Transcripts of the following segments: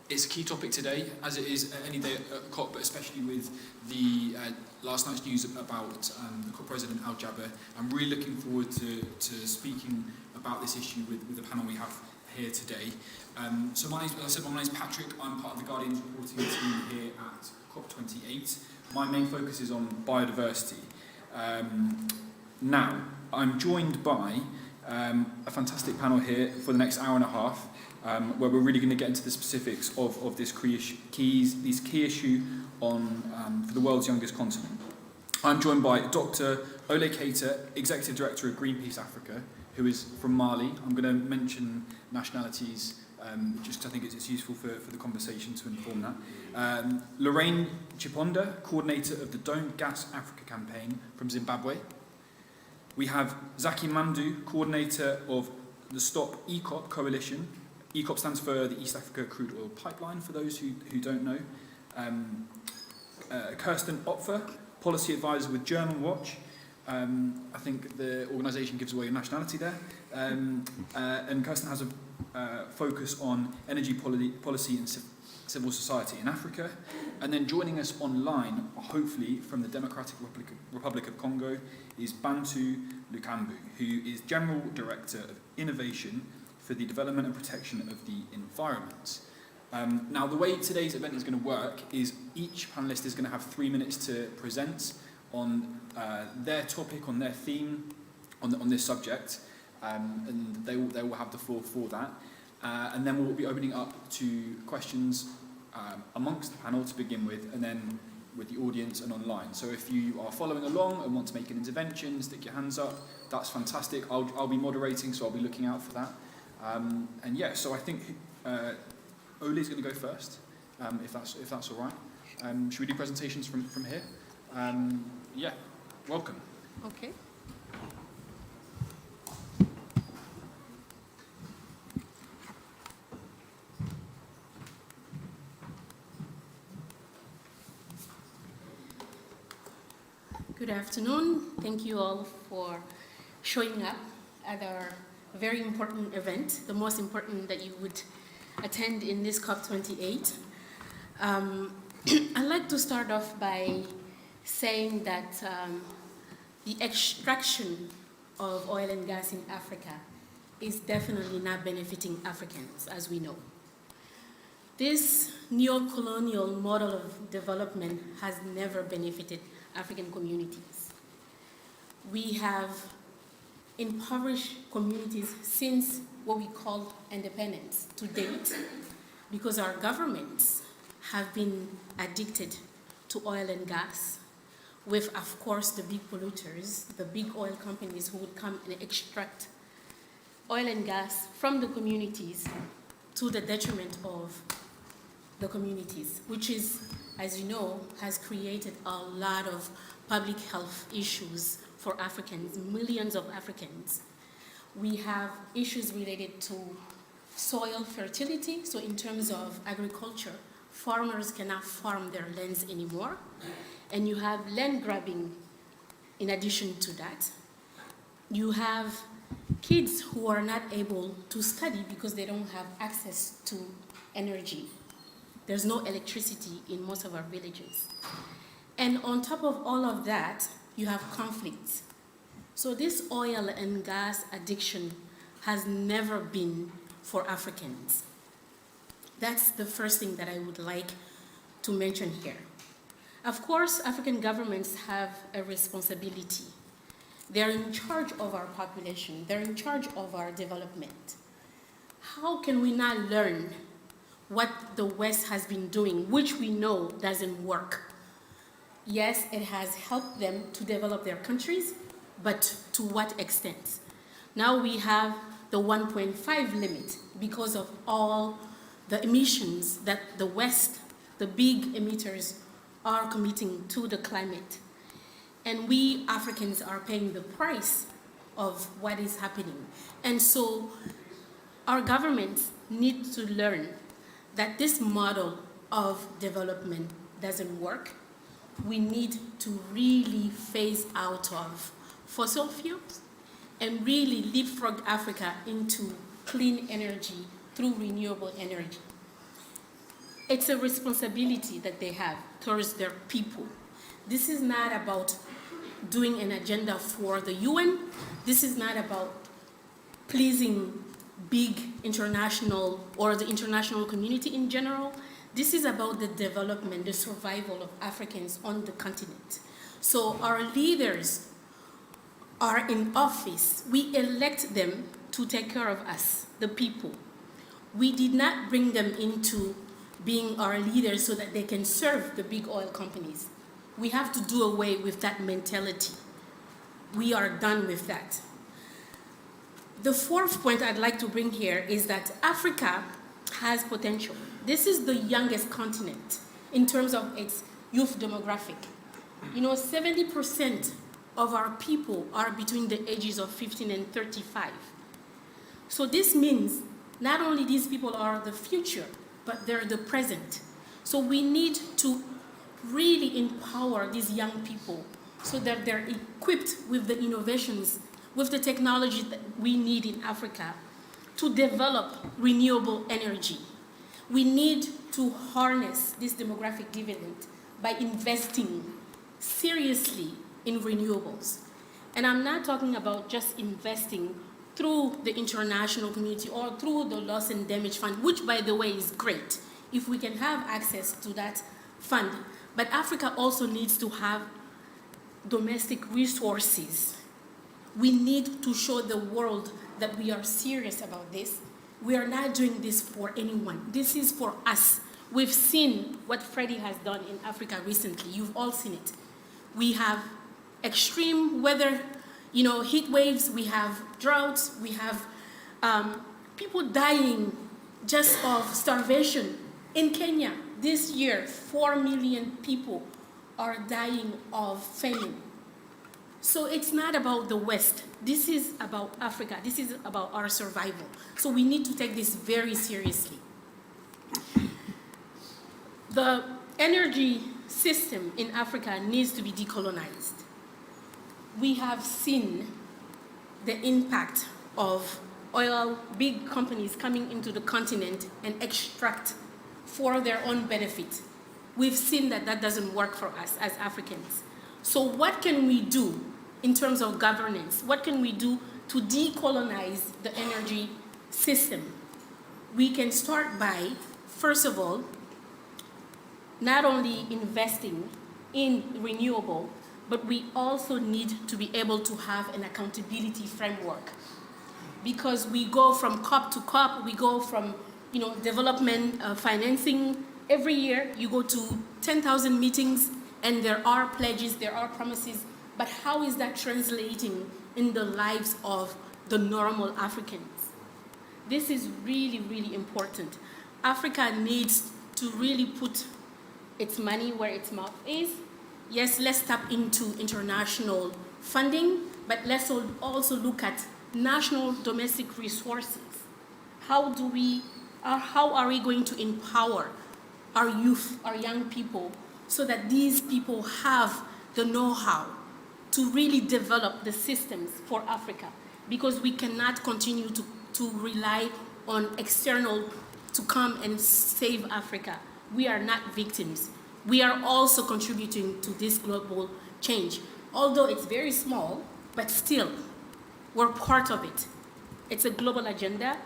It's a key topic today, as it is any day at COP, but especially with the last night's news about the COP President Al Jaber. I'm really looking forward to speaking about this issue with the panel we have here today. So my name's Patrick. I'm part of the Guardian's reporting team here at COP28. My main focus is on biodiversity. Now, I'm joined by a fantastic panel here for the next hour and a half, where we're really going to get into the specifics of this key issue on for the world's youngest continent. I'm joined by Dr. Oulie Keita, Executive Director of Greenpeace Africa, who is from Mali. I'm going to mention nationalities just because I think it's useful for the conversation to inform that. Lorraine Chiponda, Coordinator of the Don't Gas Africa campaign from Zimbabwe. We have Zaki Mamdoo, Coordinator of the Stop EACOP Coalition. EACOP stands for the East Africa Crude Oil Pipeline, for those who don't know. Kerstin, Opfer, Policy Advisor with Germanwatch. I think the organisation gives away your nationality there. And Kerstin has a focus on energy policy and civil society in Africa. And then joining us online, hopefully from the Democratic Republic of Congo, is Bantu Lukambo, who is General Director of Innovation for the Development and Protection of the Environment. Now, the way today's event is going to work is each panellist is going to have 3 minutes to present on their topic, on their theme, on this subject, and they will have the floor for that. And then we'll be opening up to questions amongst the panel to begin with, and then with the audience and online. So if you are following along and want to make an intervention, stick your hands up, that's fantastic. I'll be moderating, so I'll be looking out for that. And yeah, so I think Ollie's going to go first, if that's all right. Should we do presentations from here? Yeah, welcome. Okay. Good afternoon. Thank you all for showing up at our very important event, the most important that you would attend in this COP28. I'd like to start off by saying that the extraction of oil and gas in Africa is definitely not benefiting Africans, as we know. This neo-colonial model of development has never benefited African communities. We have impoverished communities since what we call independence to date, because our governments have been addicted to oil and gas, with, of course, the big polluters, the big oil companies who would come and extract oil and gas from the communities to the detriment of the communities, which is, as you know, has created a lot of public health issues for Africans, millions of Africans. We have issues related to soil fertility. So in terms of agriculture, farmers cannot farm their lands anymore. And you have land grabbing in addition to that. You have kids who are not able to study because they don't have access to energy. There's no electricity in most of our villages. And on top of all of that, you have conflicts. So this oil and gas addiction has never been for Africans. That's the first thing that I would like to mention here. Of course, African governments have a responsibility. They're in charge of our population. They're in charge of our development. How can we not learn what the West has been doing, which we know doesn't work? Yes, it has helped them to develop their countries, but to what extent? Now we have the 1.5 limit because of all the emissions that the West, the big emitters, are committing to the climate. And we Africans are paying the price of what is happening. And so our governments need to learn that this model of development doesn't work. We need to really phase out of fossil fuels and really leapfrog Africa into clean energy through renewable energy. It's a responsibility that they have towards their people. This is not about doing an agenda for the UN. This is not about pleasing big international or the international community in general. This is about the development, the survival of Africans on the continent. So our leaders are in office. We elect them to take care of us, the people. We did not bring them into being our leaders so that they can serve the big oil companies. We have to do away with that mentality. We are done with that. The fourth point I'd like to bring here is that Africa has potential. This is the youngest continent in terms of its youth demographic. 70% of our people are between the ages of 15 and 35. So this means not only these people are the future, but they're the present. So we need to really empower these young people so that they're equipped with the innovations, with the technology that we need in Africa to develop renewable energy. We need to harness this demographic dividend by investing seriously in renewables. And I'm not talking about just investing through the international community or through the loss and damage fund, which, by the way, is great if we can have access to that fund. But Africa also needs to have domestic resources. We need to show the world that we are serious about this. We are not doing this for anyone. This is for us. We've seen what Freddie has done in Africa recently. You've all seen it. We have extreme weather, heat waves, we have droughts, we have people dying just of starvation. In Kenya, this year, 4 million people are dying of famine. So it's not about the West. This is about Africa. This is about our survival. So we need to take this very seriously. The energy system in Africa needs to be decolonized. We have seen the impact of oil, big companies coming into the continent and extract for their own benefit. We've seen that that doesn't work for us as Africans. So what can we do in terms of governance? What can we do to decolonize the energy system? We can start by, first of all, not only investing in renewable, but we also need to be able to have an accountability framework. Because we go from COP to COP, we go from development financing. Every year you go to 10,000 meetings and there are pledges, there are promises, but how is that translating in the lives of the normal Africans? This is really, really important. Africa needs to really put its money where its mouth is. Yes, let's tap into international funding, but let's also look at national domestic resources. How are we going to empower our youth, our young people, so that these people have the know-how to really develop the systems for Africa? Because we cannot continue to rely on external to come and save Africa. We are not victims. We are also contributing to this global change. Although it's very small, but still, we're part of it. It's a global agenda.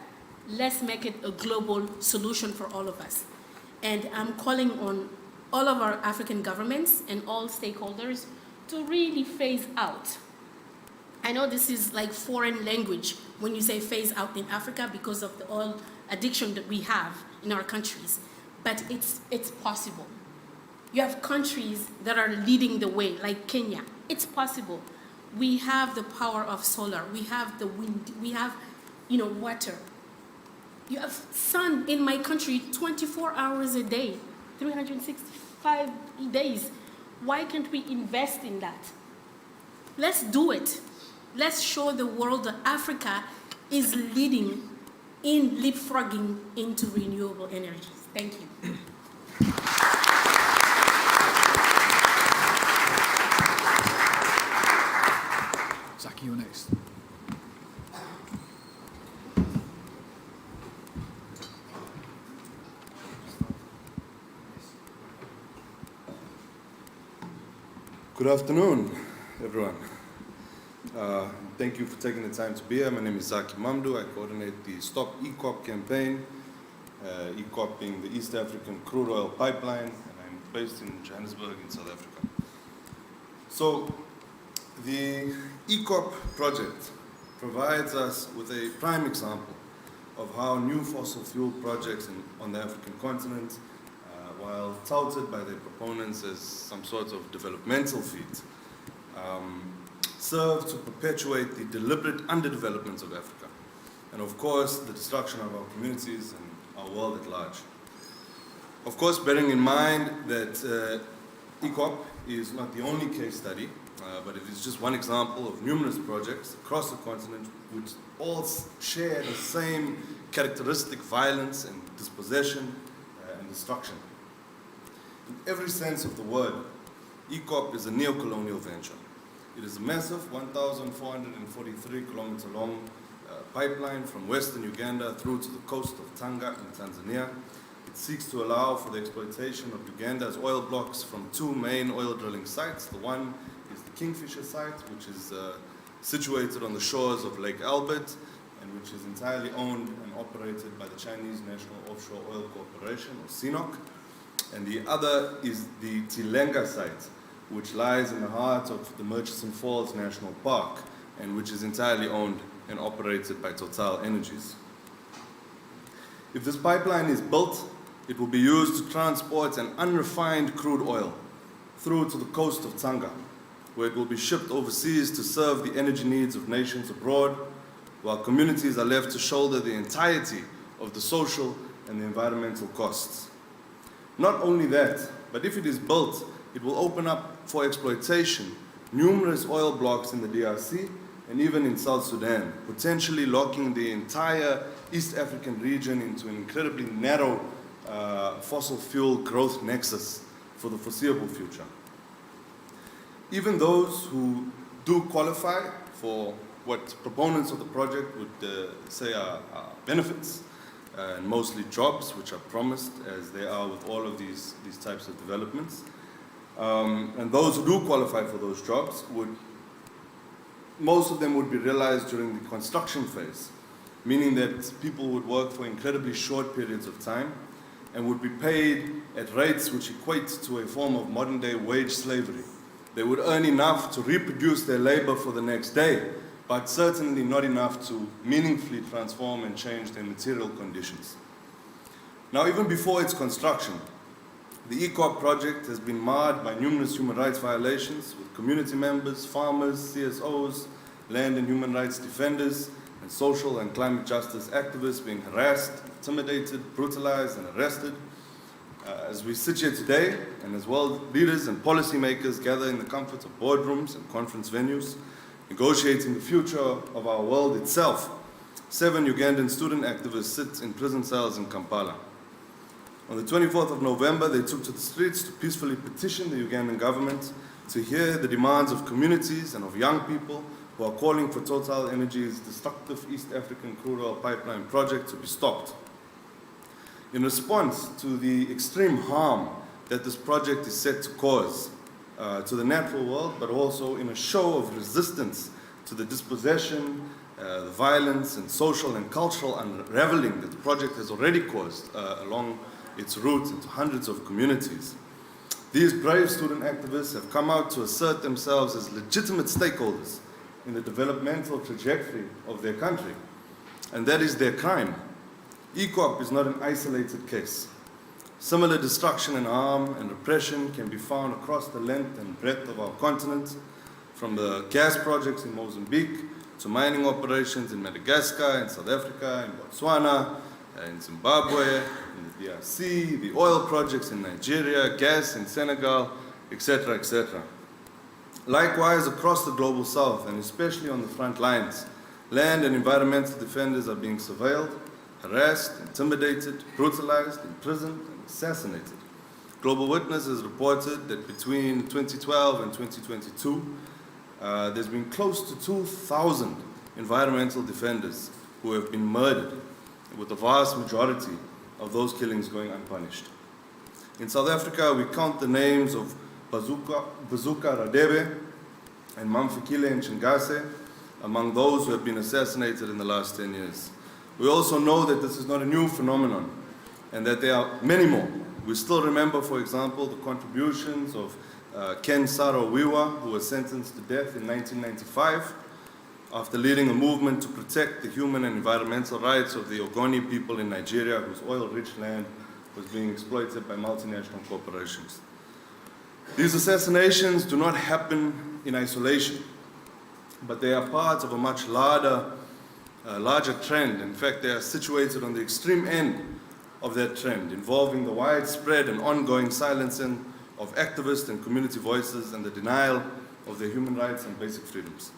Let's make it a global solution for all of us. And I'm calling on all of our African governments and all stakeholders to really phase out. I know this is like foreign language when you say phase out in Africa because of the oil addiction that we have in our countries, but it's possible. You have countries that are leading the way, like Kenya. It's possible. We have the power of solar. We have the wind. We have, water. You have sun in my country 24 hours a day, 365 days. Why can't we invest in that? Let's do it. Let's show the world that Africa is leading in leapfrogging into renewable energies. Thank you. Zaki, you're next. Good afternoon, everyone. Thank you for taking the time to be here. My name is Zaki Mamdoo. I coordinate the Stop EACOP campaign, EACOP being the East African Crude Oil Pipeline, and I'm based in Johannesburg in South Africa. So the EACOP project provides us with a prime example of how new fossil fuel projects on the African continent, while touted by their proponents as some sort of developmental feat, serve to perpetuate the deliberate underdevelopment of Africa, and of course the destruction of our communities and our world at large. Of course, bearing in mind that EACOP is not the only case study, but it is just one example of numerous projects across the continent which all share the same characteristic: violence and dispossession and destruction. In every sense of the word, EACOP is a neo-colonial venture. It is a massive 1,443 kilometer long pipeline from western Uganda through to the coast of Tanga in Tanzania. It seeks to allow for the exploitation of Uganda's oil blocks from two main oil drilling sites. The one is the Kingfisher site, which is situated on the shores of Lake Albert, and which is entirely owned and operated by the Chinese National Offshore Oil Corporation, or CNOC. And the other is the Tilenga site, which lies in the heart of the Murchison Falls National Park, and which is entirely owned and operated by Total Energies. If this pipeline is built, it will be used to transport an unrefined crude oil through to the coast of Tanga, where it will be shipped overseas to serve the energy needs of nations abroad, while communities are left to shoulder the entirety of the social and the environmental costs. Not only that, but if it is built, it will open up for exploitation numerous oil blocks in the DRC and even in South Sudan, potentially locking the entire East African region into an incredibly narrow fossil fuel growth nexus for the foreseeable future. Even those who do qualify for what proponents of the project would say are benefits, and mostly jobs, which are promised, as they are with all of these types of developments. And those who do qualify for those jobs, most of them would be realized during the construction phase, meaning that people would work for incredibly short periods of time and would be paid at rates which equate to a form of modern-day wage slavery. They would earn enough to reproduce their labor for the next day, but certainly not enough to meaningfully transform and change their material conditions. Now, even before its construction, the EACOP project has been marred by numerous human rights violations, with community members, farmers, CSOs, land and human rights defenders, and social and climate justice activists being harassed, intimidated, brutalized, and arrested. As we sit here today, and as world leaders and policymakers gather in the comfort of boardrooms and conference venues, negotiating the future of our world itself, 7 Ugandan student activists sit in prison cells in Kampala. On the 24th of November, they took to the streets to peacefully petition the Ugandan government to hear the demands of communities and of young people who are calling for Total Energies' destructive East African crude oil pipeline project to be stopped. In response to the extreme harm that this project is set to cause to the natural world, but also in a show of resistance to the dispossession, the violence, and social and cultural unraveling that the project has already caused along its route into hundreds of communities. These brave student activists have come out to assert themselves as legitimate stakeholders in the developmental trajectory of their country, and that is their crime. EACOP is not an isolated case. Similar destruction and harm and repression can be found across the length and breadth of our continent, from the gas projects in Mozambique to mining operations in Madagascar, in South Africa, in Botswana, in Zimbabwe, in the DRC, the oil projects in Nigeria, gas in Senegal, etc., etc. Likewise, across the global south, and especially on the front lines, land and environmental defenders are being surveilled, harassed, intimidated, brutalized, imprisoned, and assassinated. Global Witness has reported that between 2012 and 2022, there's been close to 2,000 environmental defenders who have been murdered, with the vast majority of those killings going unpunished. In South Africa, we count the names of Bazuka Radebe and Mamfikile and Chingase, among those who have been assassinated in the last 10 years. We also know that this is not a new phenomenon and that there are many more. We still remember, for example, the contributions of Ken Saro-Wiwa, who was sentenced to death in 1995 after leading a movement to protect the human and environmental rights of the Ogoni people in Nigeria, whose oil-rich land was being exploited by multinational corporations. These assassinations do not happen in isolation, but they are part of a much larger trend. In fact, they are situated on the extreme end of that trend, involving the widespread and ongoing silencing of activist and community voices and the denial of their human rights and basic freedoms.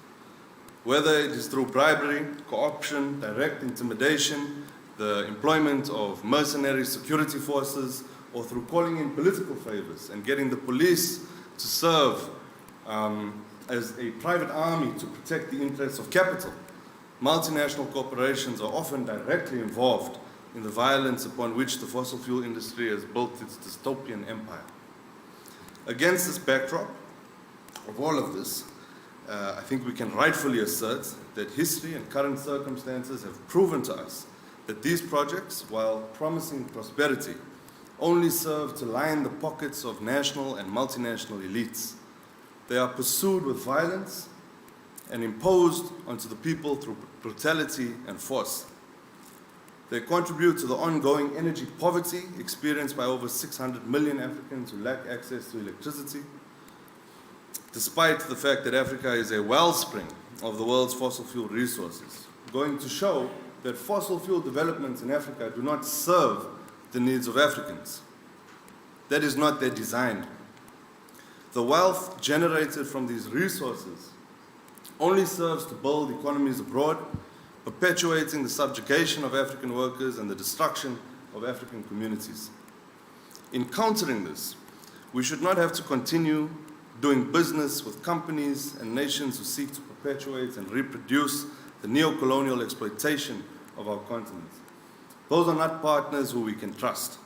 Whether it is through bribery, co-option, direct intimidation, the employment of mercenary security forces, or through calling in political favors and getting the police to serve as a private army to protect the interests of capital, multinational corporations are often directly involved in the violence upon which the fossil fuel industry has built its dystopian empire. Against this backdrop of all of this, I think we can rightfully assert that history and current circumstances have proven to us that these projects, while promising prosperity, only serve to line the pockets of national and multinational elites. They are pursued with violence and imposed onto the people through brutality and force. They contribute to the ongoing energy poverty experienced by over 600 million Africans who lack access to electricity, despite the fact that Africa is a wellspring of the world's fossil fuel resources, going to show that fossil fuel developments in Africa do not serve the needs of Africans. That is not their design. The wealth generated from these resources only serves to build economies abroad, perpetuating the subjugation of African workers and the destruction of African communities. In countering this, we should not have to continue doing business with companies and nations who seek to perpetuate and reproduce the neo-colonial exploitation of our continent. Those are not partners who we can trust,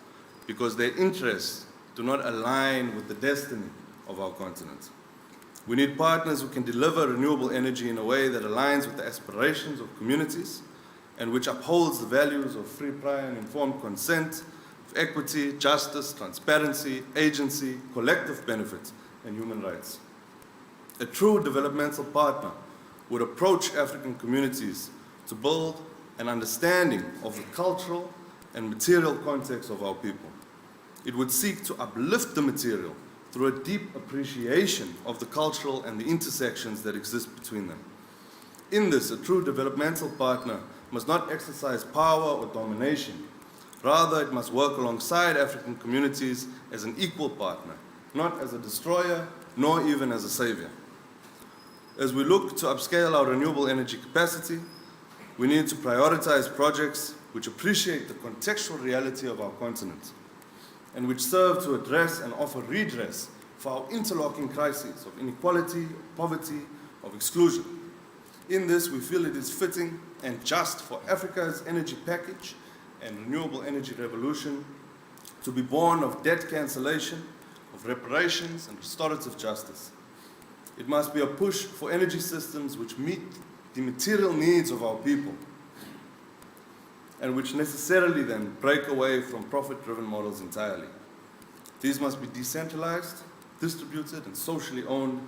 because their interests do not align with the destiny of our continent. We need partners who can deliver renewable energy in a way that aligns with the aspirations of communities and which upholds the values of free, prior, and informed consent, of equity, justice, transparency, agency, collective benefit, and human rights. A true developmental partner would approach African communities to build an understanding of the cultural and material context of our people. It would seek to uplift the material through a deep appreciation of the cultural and the intersections that exist between them. In this, a true developmental partner must not exercise power or domination. Rather, it must work alongside African communities as an equal partner, not as a destroyer, nor even as a savior. As we look to upscale our renewable energy capacity, we need to prioritize projects which appreciate the contextual reality of our continent and which serve to address and offer redress for our interlocking crises of inequality, of poverty, of exclusion. In this, we feel it is fitting and just for Africa's energy package and renewable energy revolution to be born of debt cancellation, of reparations and restorative justice. It must be a push for energy systems which meet the material needs of our people and which necessarily then break away from profit-driven models entirely. These must be decentralized, distributed, and socially owned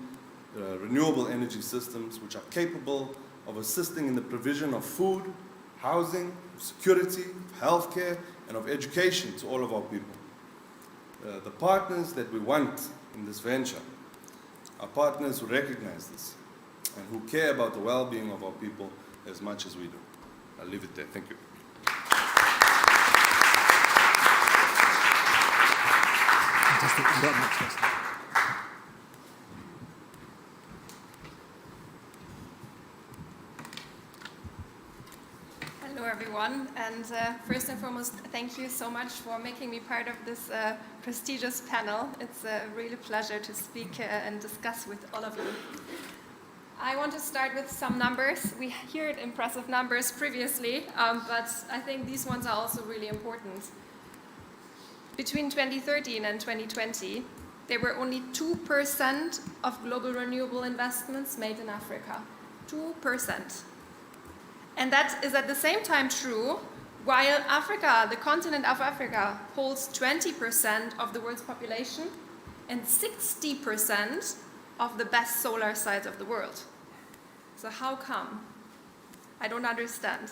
renewable energy systems which are capable of assisting in the provision of food, housing, security, healthcare, and of education to all of our people. The partners that we want in this venture are partners who recognize this and who care about the well-being of our people as much as we do. I'll leave it there. Thank you. Hello everyone, and first and foremost, thank you so much for making me part of this prestigious panel. It's a really pleasure to speak and discuss with all of you. I want to start with some numbers. We heard impressive numbers previously, but I think these ones are also really important. Between 2013 and 2020, there were only 2% of global renewable investments made in Africa. 2%. And that is at the same time true while Africa, the continent of Africa, holds 20% of the world's population and 60% of the best solar sites of the world. So how come? I don't understand.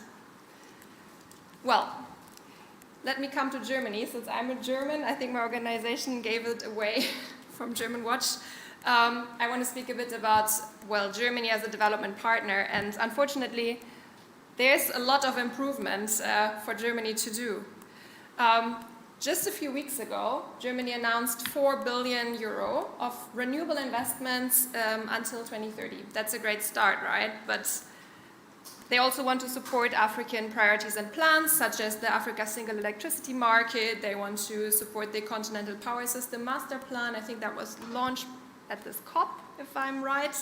Well, let me come to Germany. Since I'm a German, I think my organization gave it away from Germanwatch. I want to speak a bit about, well, Germany as a development partner. And unfortunately, there's a lot of improvement for Germany to do. Just a few weeks ago, Germany announced 4 billion euro of renewable investments until 2030. That's a great start, right? But they also want to support African priorities and plans, such as the Africa Single Electricity Market. They want to support the Continental Power System Master Plan. I think that was launched at this COP, if I'm right.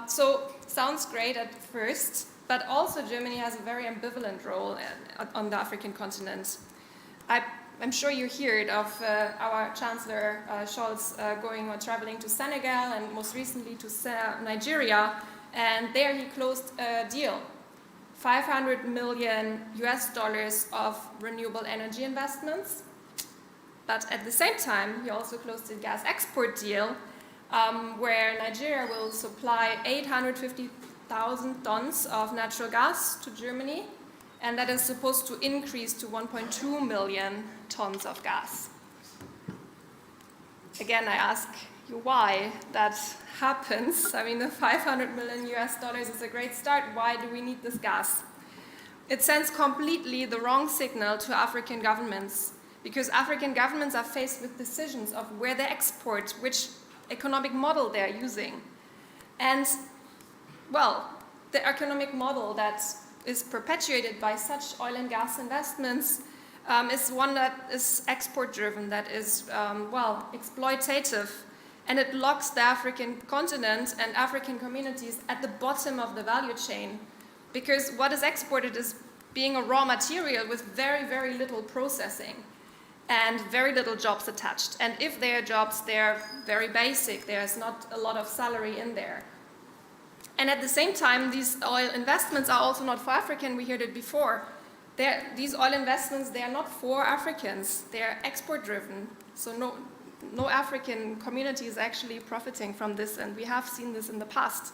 So sounds great at first, but also Germany has a very ambivalent role on the African continent. I'm sure you heard of our Chancellor Scholz going or traveling to Senegal and most recently to Nigeria, and there he closed a deal, $500 million of renewable energy investments. But at the same time, he also closed a gas export deal where Nigeria will supply 850,000 tons of natural gas to Germany, and that is supposed to increase to 1.2 million tons of gas. Again, I ask you why that happens. I mean, the $500 million is a great start. Why do we need this gas? It sends completely the wrong signal to African governments, because African governments are faced with decisions of where they export, which economic model they're using. And, well, the economic model that is perpetuated by such oil and gas investments is one that is export-driven, that is, well, exploitative. And it locks the African continent and African communities at the bottom of the value chain. Because what is exported is being a raw material with very, very little processing and very little jobs attached. And if there are jobs, they're very basic. There's not a lot of salary in there. And at the same time, these oil investments are also not for African. We heard it before. These oil investments, they are not for Africans. They're export-driven. So no African community is actually profiting from this, and we have seen this in the past.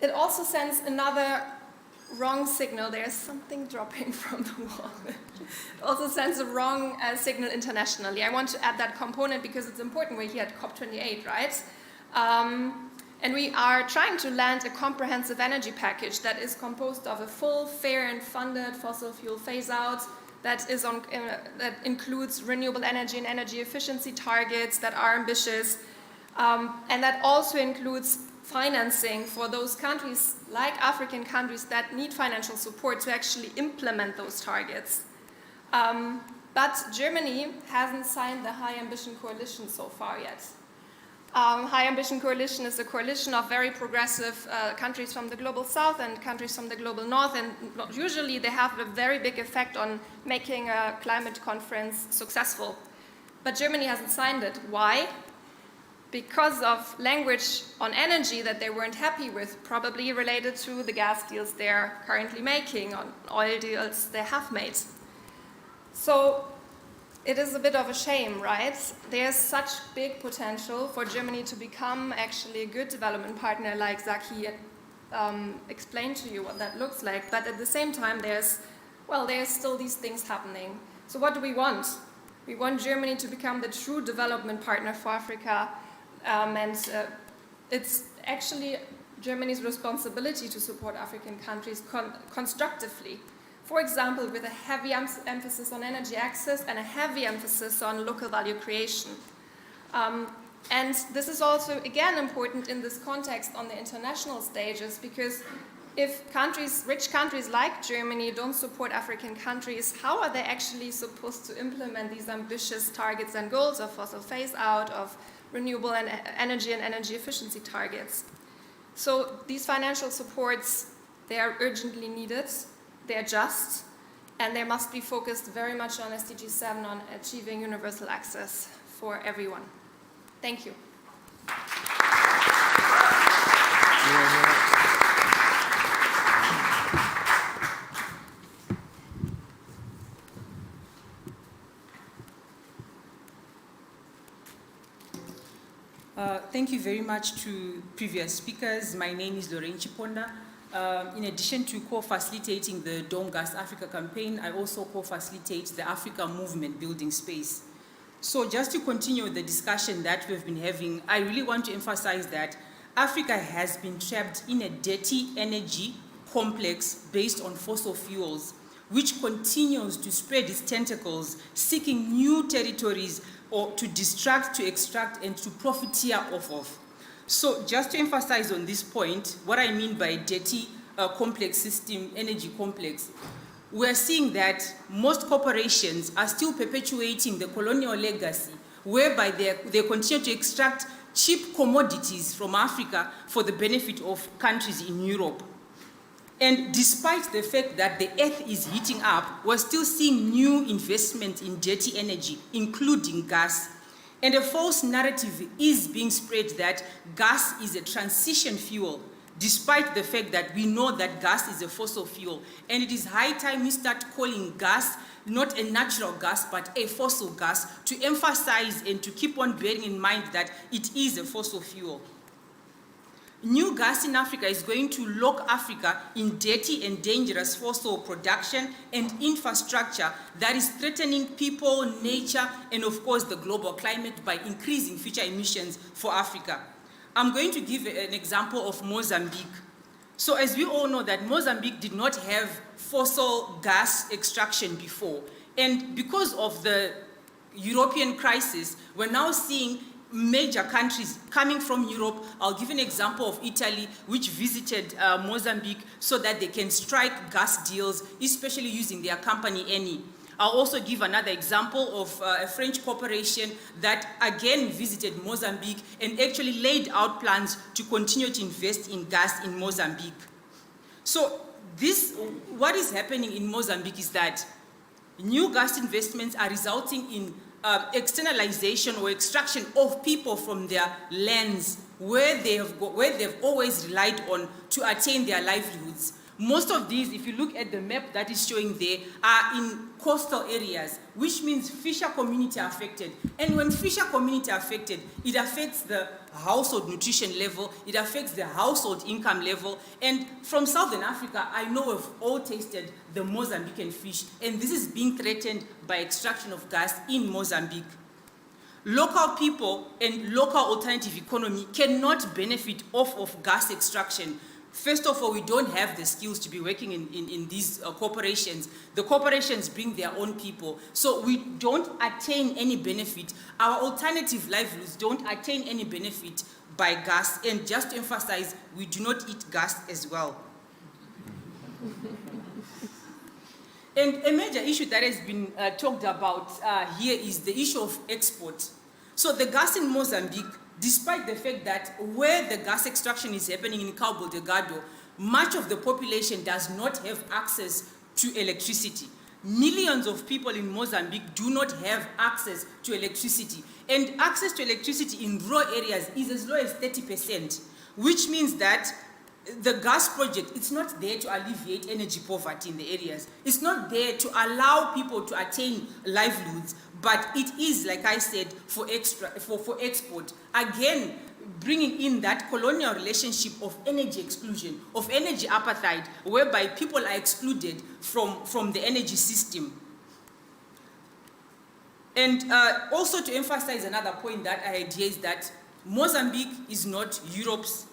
It also sends another wrong signal. There's something dropping from the wall. It also sends a wrong signal internationally. I want to add that component because it's important. We're here at COP28, right? And we are trying to land a comprehensive energy package that is composed of a full, fair, and funded fossil fuel phase-out, that includes renewable energy and energy efficiency targets that are ambitious, and that also includes financing for those countries, like African countries, that need financial support to actually implement those targets. But Germany hasn't signed the High Ambition Coalition so far yet. High Ambition Coalition is a coalition of very progressive countries from the global south and countries from the global north, and usually they have a very big effect on making a climate conference successful. But Germany hasn't signed it. Why? Because of language on energy that they weren't happy with, probably related to the gas deals they're currently making, on oil deals they have made. So it is a bit of a shame, right? There's such big potential for Germany to become actually a good development partner, like Zaki explained to you what that looks like. But at the same time, there's still these things happening. So what do we want? We want Germany to become the true development partner for Africa. It's actually Germany's responsibility to support African countries constructively. For example, with a heavy emphasis on energy access and a heavy emphasis on local value creation. And this is also, again, important in this context on the international stages, because if rich countries like Germany don't support African countries, how are they actually supposed to implement these ambitious targets and goals of fossil phase-out, of renewable energy and energy efficiency targets? So these financial supports, they are urgently needed. They're just, and they must be focused very much on SDG 7, on achieving universal access for everyone. Thank you. Thank you very much to previous speakers. My name is Lorraine Chiponda. In addition to co-facilitating the Don't Gas Africa campaign, I also co-facilitate the Africa Movement Building Space. So just to continue the discussion that we've been having, I really want to emphasize that Africa has been trapped in a dirty energy complex based on fossil fuels, which continues to spread its tentacles, seeking new territories or to distract, to extract, and to profiteer off of. So just to emphasize on this point, what I mean by dirty complex system, energy complex, we're seeing that most corporations are still perpetuating the colonial legacy, whereby they continue to extract cheap commodities from Africa for the benefit of countries in Europe. And despite the fact that the earth is heating up, we're still seeing new investment in dirty energy, including gas. And a false narrative is being spread that gas is a transition fuel, despite the fact that we know that gas is a fossil fuel. And it is high time we start calling gas not a natural gas, but a fossil gas, to emphasize and to keep on bearing in mind that it is a fossil fuel. New gas in Africa is going to lock Africa in dirty and dangerous fossil production and infrastructure that is threatening people, nature, and of course the global climate by increasing future emissions for Africa. I'm going to give an example of Mozambique. So as we all know that Mozambique did not have fossil gas extraction before. And because of the European crisis, we're now seeing major countries coming from Europe. I'll give an example of Italy, which visited Mozambique so that they can strike gas deals, especially using their company Eni. I'll also give another example of a French corporation that again visited Mozambique and actually laid out plans to continue to invest in gas in Mozambique. So what is happening in Mozambique is that new gas investments are resulting in externalization or extraction of people from their lands where they've always relied on to attain their livelihoods. Most of these, if you look at the map that is showing there, are in coastal areas, which means fisher community are affected. And when fisher community are affected, it affects the household nutrition level, it affects the household income level. And from Southern Africa, I know we've all tasted the Mozambican fish, and this is being threatened by extraction of gas in Mozambique. Local people and local alternative economy cannot benefit off of gas extraction. First of all, we don't have the skills to be working in these corporations. The corporations bring their own people. So we don't attain any benefit. Our alternative livelihoods don't attain any benefit by gas. And just to emphasize, we do not eat gas as well. And a major issue that has been talked about here is the issue of export. So the gas in Mozambique, despite the fact that where the gas extraction is happening in Cabo Delgado, much of the population does not have access to electricity. Millions of people in Mozambique do not have access to electricity. And access to electricity in rural areas is as low as 30%, which means that the gas project, it's not there to alleviate energy poverty in the areas. It's not there to allow people to attain livelihoods, but it is, like I said, for export. Again, bringing in that colonial relationship of energy exclusion, of energy apartheid, whereby people are excluded from the energy system. And also to emphasize another point that I had here is that Mozambique is not Europe's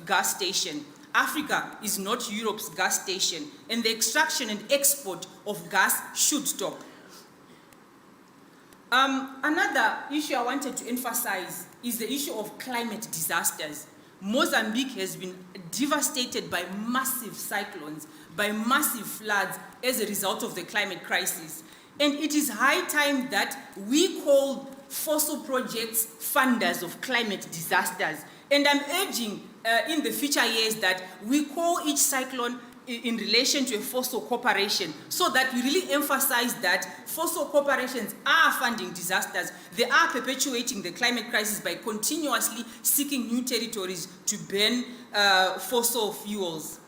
gas station. Africa is not Europe's gas station, and the extraction and export of gas should stop. Another issue I wanted to emphasize is the issue of climate disasters. Mozambique has been devastated by massive cyclones, by massive floods as a result of the climate crisis. And it is high time that we call fossil projects funders of climate disasters. And I'm urging in the future years that we call each cyclone in relation to a fossil corporation, so that we really emphasize that fossil corporations are funding disasters. They are perpetuating the climate crisis by continuously seeking new territories to burn fossil fuels.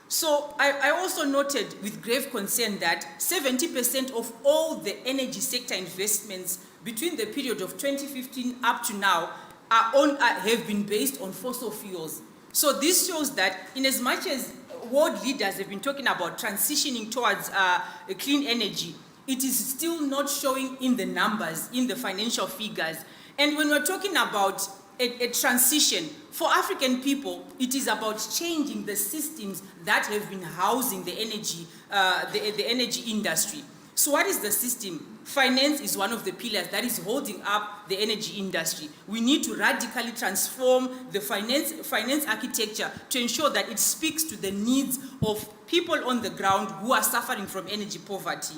So I also noted with grave concern that 70% of all the energy sector investments between the period of 2015 up to now have been based on fossil fuels. So this shows that in as much as world leaders have been talking about transitioning towards clean energy, it is still not showing in the numbers, in the financial figures. And when we're talking about a transition, for African people, it is about changing the systems that have been housing the energy industry. So what is the system? Finance is one of the pillars that is holding up the energy industry. We need to radically transform the finance architecture to ensure that it speaks to the needs of people on the ground who are suffering from energy poverty.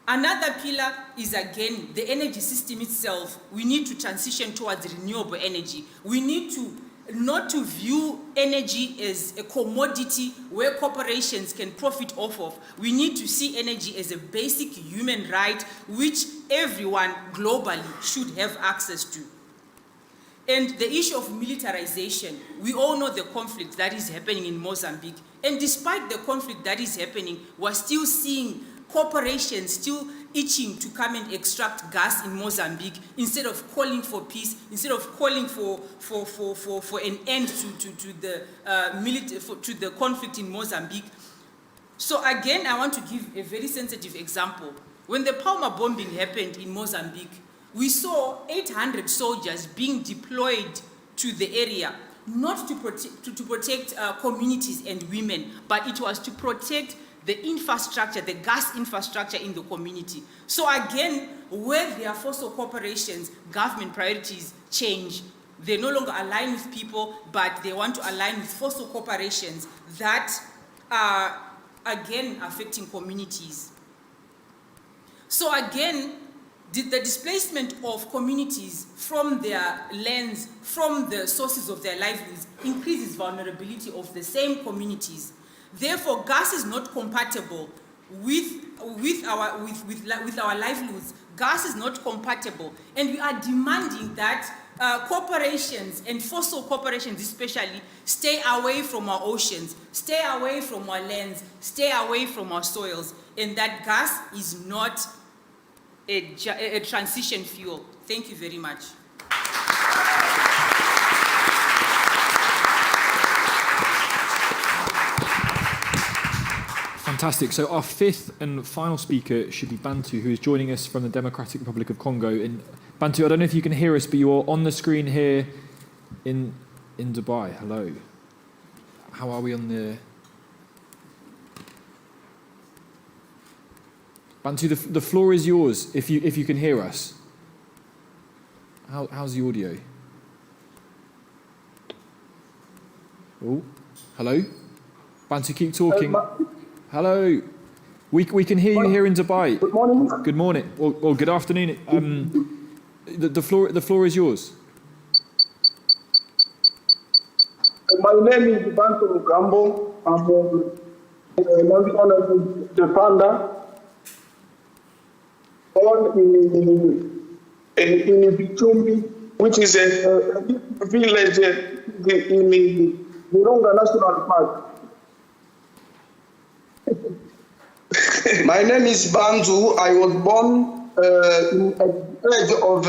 Another pillar is, again, the energy system itself. We need to transition towards renewable energy. We need to not to view energy as a commodity where corporations can profit off of. We need to see energy as a basic human right which everyone globally should have access to. And the issue of militarization, we all know the conflict that is happening in Mozambique. And despite the conflict that is happening, we're still seeing corporations still itching to come and extract gas in Mozambique instead of calling for peace, instead of calling for an end to the conflict in Mozambique. So again, I want to give a very sensitive example. When the Palma bombing happened in Mozambique, we saw 800 soldiers being deployed to the area, not to protect communities and women, but it was to protect the infrastructure, the gas infrastructure in the community. So again, where there are fossil corporations, government priorities change. They no longer align with people, but they want to align with fossil corporations that are, again, affecting communities. So again, the displacement of communities from their lands, from the sources of their livelihoods, increases vulnerability of the same communities. Therefore, gas is not compatible with our livelihoods. Gas is not compatible, and we are demanding that corporations and fossil corporations especially stay away from our oceans, stay away from our lands, stay away from our soils, and that gas is not a transition fuel. Thank you very much. Fantastic. So our fifth and final speaker should be Bantu, who is joining us from the Democratic Republic of Congo. And Bantu, I don't know if you can hear us, but you are on the screen here in Dubai. Hello. How are we on the... Bantu, the floor is yours if you can hear us. How's the audio? Oh, hello? Bantu, keep talking. Hello. We can hear you here in Dubai. Good morning. Good morning. Or good afternoon. The floor is yours. My name is Bantu Lukambo. I'm a Chiponda. Born in Bichumbi, which is a village in the Virunga National Park. My name is Bantu. I was born in the village of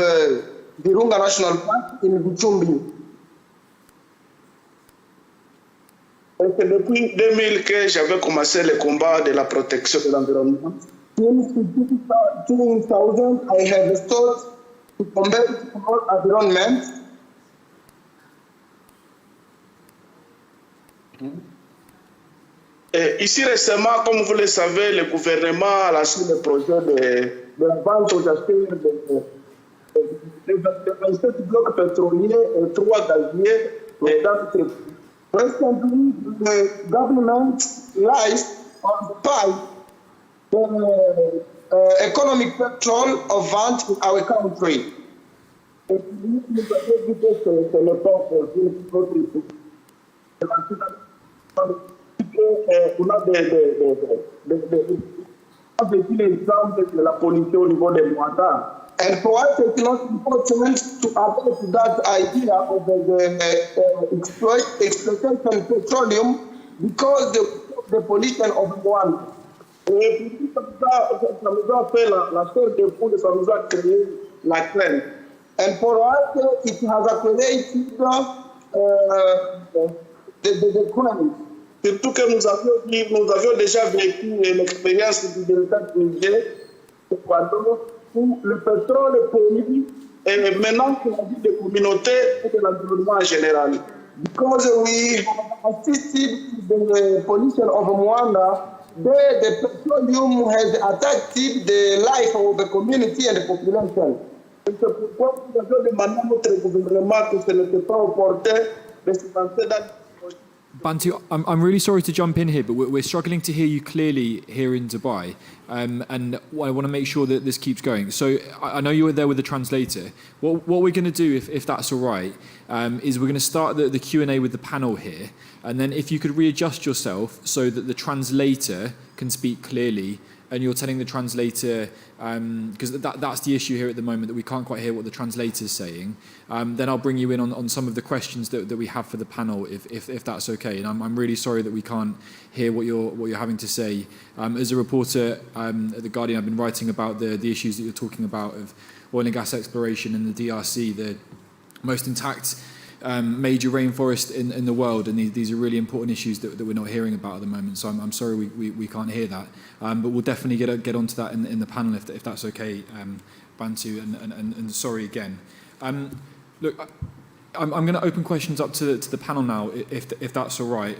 Virunga National Park in Bichumbi. Depuis 2000 que j'avais commencé le combat de la protection de l'environnement. Since 2000, I have sought to combat the environment. Et ici récemment, comme vous le savez, le gouvernement a lancé le projet de la vente aux acheteurs de 27 blocs pétroliers et 3 gaziers. Recently, the government lies on the economic control of vent in our country. on a vécu l'exemple de la pollution au niveau des montagnes. And for us, it's not important to adopt that idea of the exploitation of petroleum because the pollution of one. Et puis, ça nous a fait la chair de poule, ça nous a créé la crainte. And for us, it has created the crime. Surtout que nous avions déjà vécu l'expérience du delta de Niger, où le pétrole pollue et maintenant pour la vie des communautés et de l'environnement en général. Because we have assisted the pollution of Rwanda, the petroleum has affected the life of the community and the population. C'est pourquoi nous avons demandé à notre gouvernement que ce n'était pas opportun de se lancer dans. Bantu, I'm really sorry to jump in here, but we're struggling to hear you clearly here in Dubai, and I want to make sure that this keeps going. So I know you were there with the translator. What we're going to do, if that's all right, is we're going to start the Q&A with the panel here, and then if you could readjust yourself so that the translator can speak clearly, and you're telling the translator, because that's the issue here at the moment, that we can't quite hear what the translator's saying, then I'll bring you in on some of the questions that we have for the panel, if that's okay. And I'm really sorry that we can't hear what you're having to say. As a reporter at The Guardian, I've been writing about the issues that you're talking about of oil and gas exploration in the DRC, the most intact major rainforest in the world, and these are really important issues that we're not hearing about at the moment. So I'm sorry we can't hear that, but we'll definitely get onto that in the panel if that's okay, Bantu, and sorry again. Look, I'm going to open questions up to the panel now, if that's all right.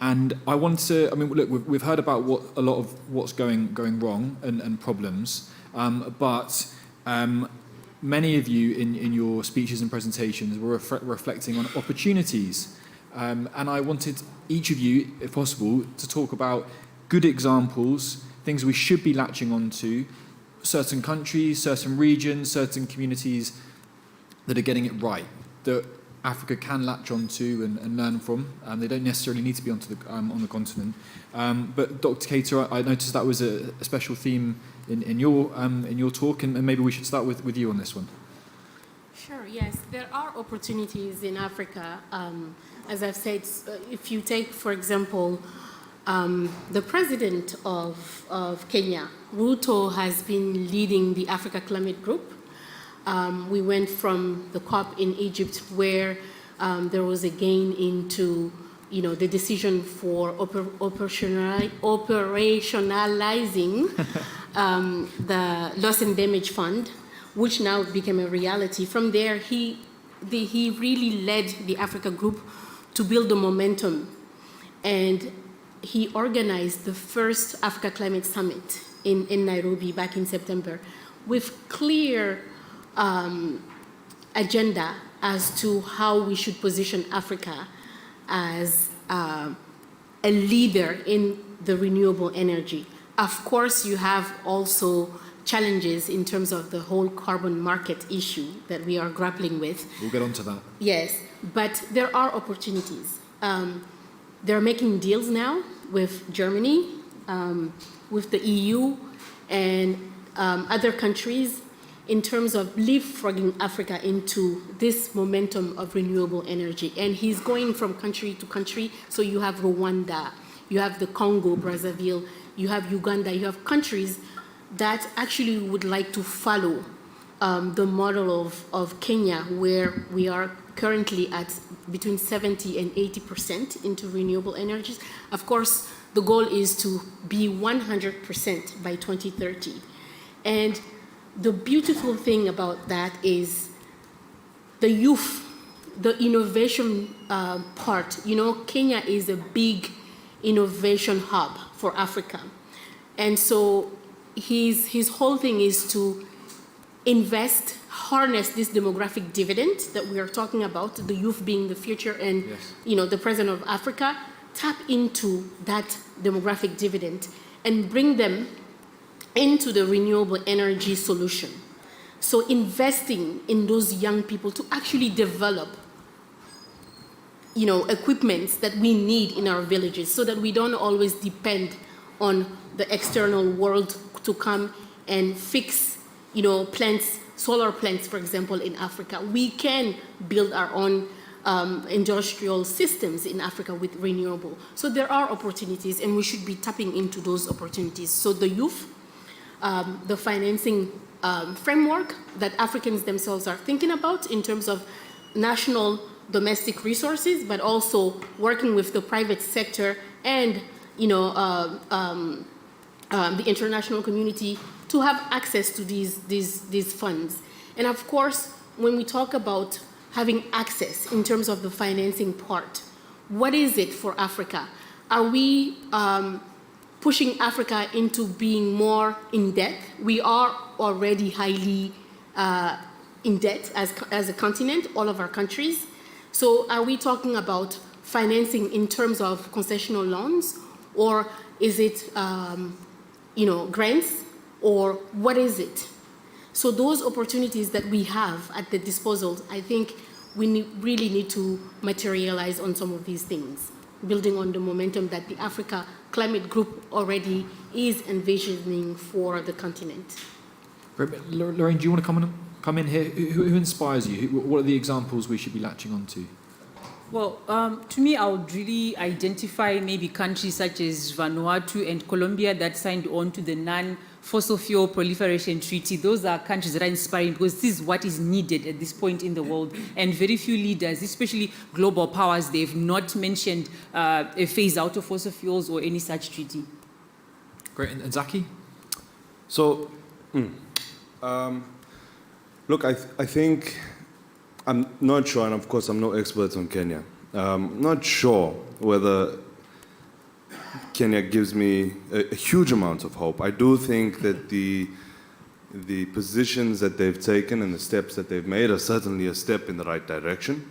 And I want to, I mean, look, we've heard about a lot of what's going wrong and problems, but many of you in your speeches and presentations were reflecting on opportunities. And I wanted each of you, if possible, to talk about good examples, things we should be latching onto, certain countries, certain regions, certain communities that are getting it right, that Africa can latch onto and learn from. They don't necessarily need to be on the continent. But Dr. Keita, I noticed that was a special theme in your talk, and maybe we should start with you on this one. Sure, yes. There are opportunities in Africa. As I've said, if you take, for example, the president of Kenya, Ruto, has been leading the Africa Climate Group. We went from the COP in Egypt, where there was a gain into, the decision for operationalizing the loss and damage fund, which now became a reality. From there, he really led the Africa Group to build the momentum, and he organized the first Africa Climate Summit in Nairobi back in September, with clear agenda as to how we should position Africa as a leader in the renewable energy. Of course, you have also challenges in terms of the whole carbon market issue that we are grappling with. We'll get onto that. Yes, but there are opportunities. They're making deals now with Germany, with the EU, and other countries in terms of leapfrogging Africa into this momentum of renewable energy. And he's going from country to country. So you have Rwanda, you have the Congo, Brazzaville, you have Uganda, you have countries that actually would like to follow the model of Kenya, where we are currently at between 70 and 80% into renewable energies. Of course, the goal is to be 100% by 2030. And the beautiful thing about that is the youth, the innovation part. Kenya is a big innovation hub for Africa. And so his whole thing is to invest, harness this demographic dividend that we are talking about, the youth being the future and yes, the present of Africa, tap into that demographic dividend and bring them into the renewable energy solution. So investing in those young people to actually develop equipments that we need in our villages, so that we don't always depend on the external world to come and fix, plants, solar plants, for example, in Africa. We can build our own industrial systems in Africa with renewable. So there are opportunities, and we should be tapping into those opportunities. So the youth, the financing framework that Africans themselves are thinking about in terms of national domestic resources, but also working with the private sector and the international community to have access to these funds. And of course, when we talk about having access in terms of the financing part, what is it for Africa? Are we pushing Africa into being more in debt? We are already highly in debt as a continent, all of our countries. So are we talking about financing in terms of concessional loans, or is it grants, or what is it? So those opportunities that we have at the disposal, I think we really need to materialize on some of these things, building on the momentum that the Africa Climate Group already is envisioning for the continent. Lorraine, do you want to come in here? Who inspires you? What are the examples we should be latching onto? Well, to me, I would really identify maybe countries such as Vanuatu and Colombia that signed on to the non-fossil fuel proliferation treaty. Those are countries that are inspiring, because this is what is needed at this point in the world. And very few leaders, especially global powers, they've not mentioned a phase out of fossil fuels or any such treaty. Great. And Zaki? So, look, I think, I'm not sure, and of course I'm no expert on Kenya. Not sure whether Kenya gives me a huge amount of hope. I do think that the positions that they've taken and the steps that they've made are certainly a step in the right direction.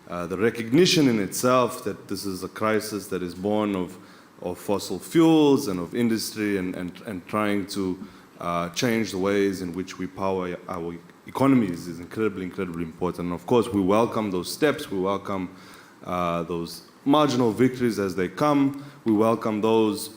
The recognition in itself that this is a crisis that is born of fossil fuels and of industry and trying to change the ways in which we power our economies is incredibly, incredibly important. And of course, we welcome those steps. We welcome those marginal victories as they come. We welcome those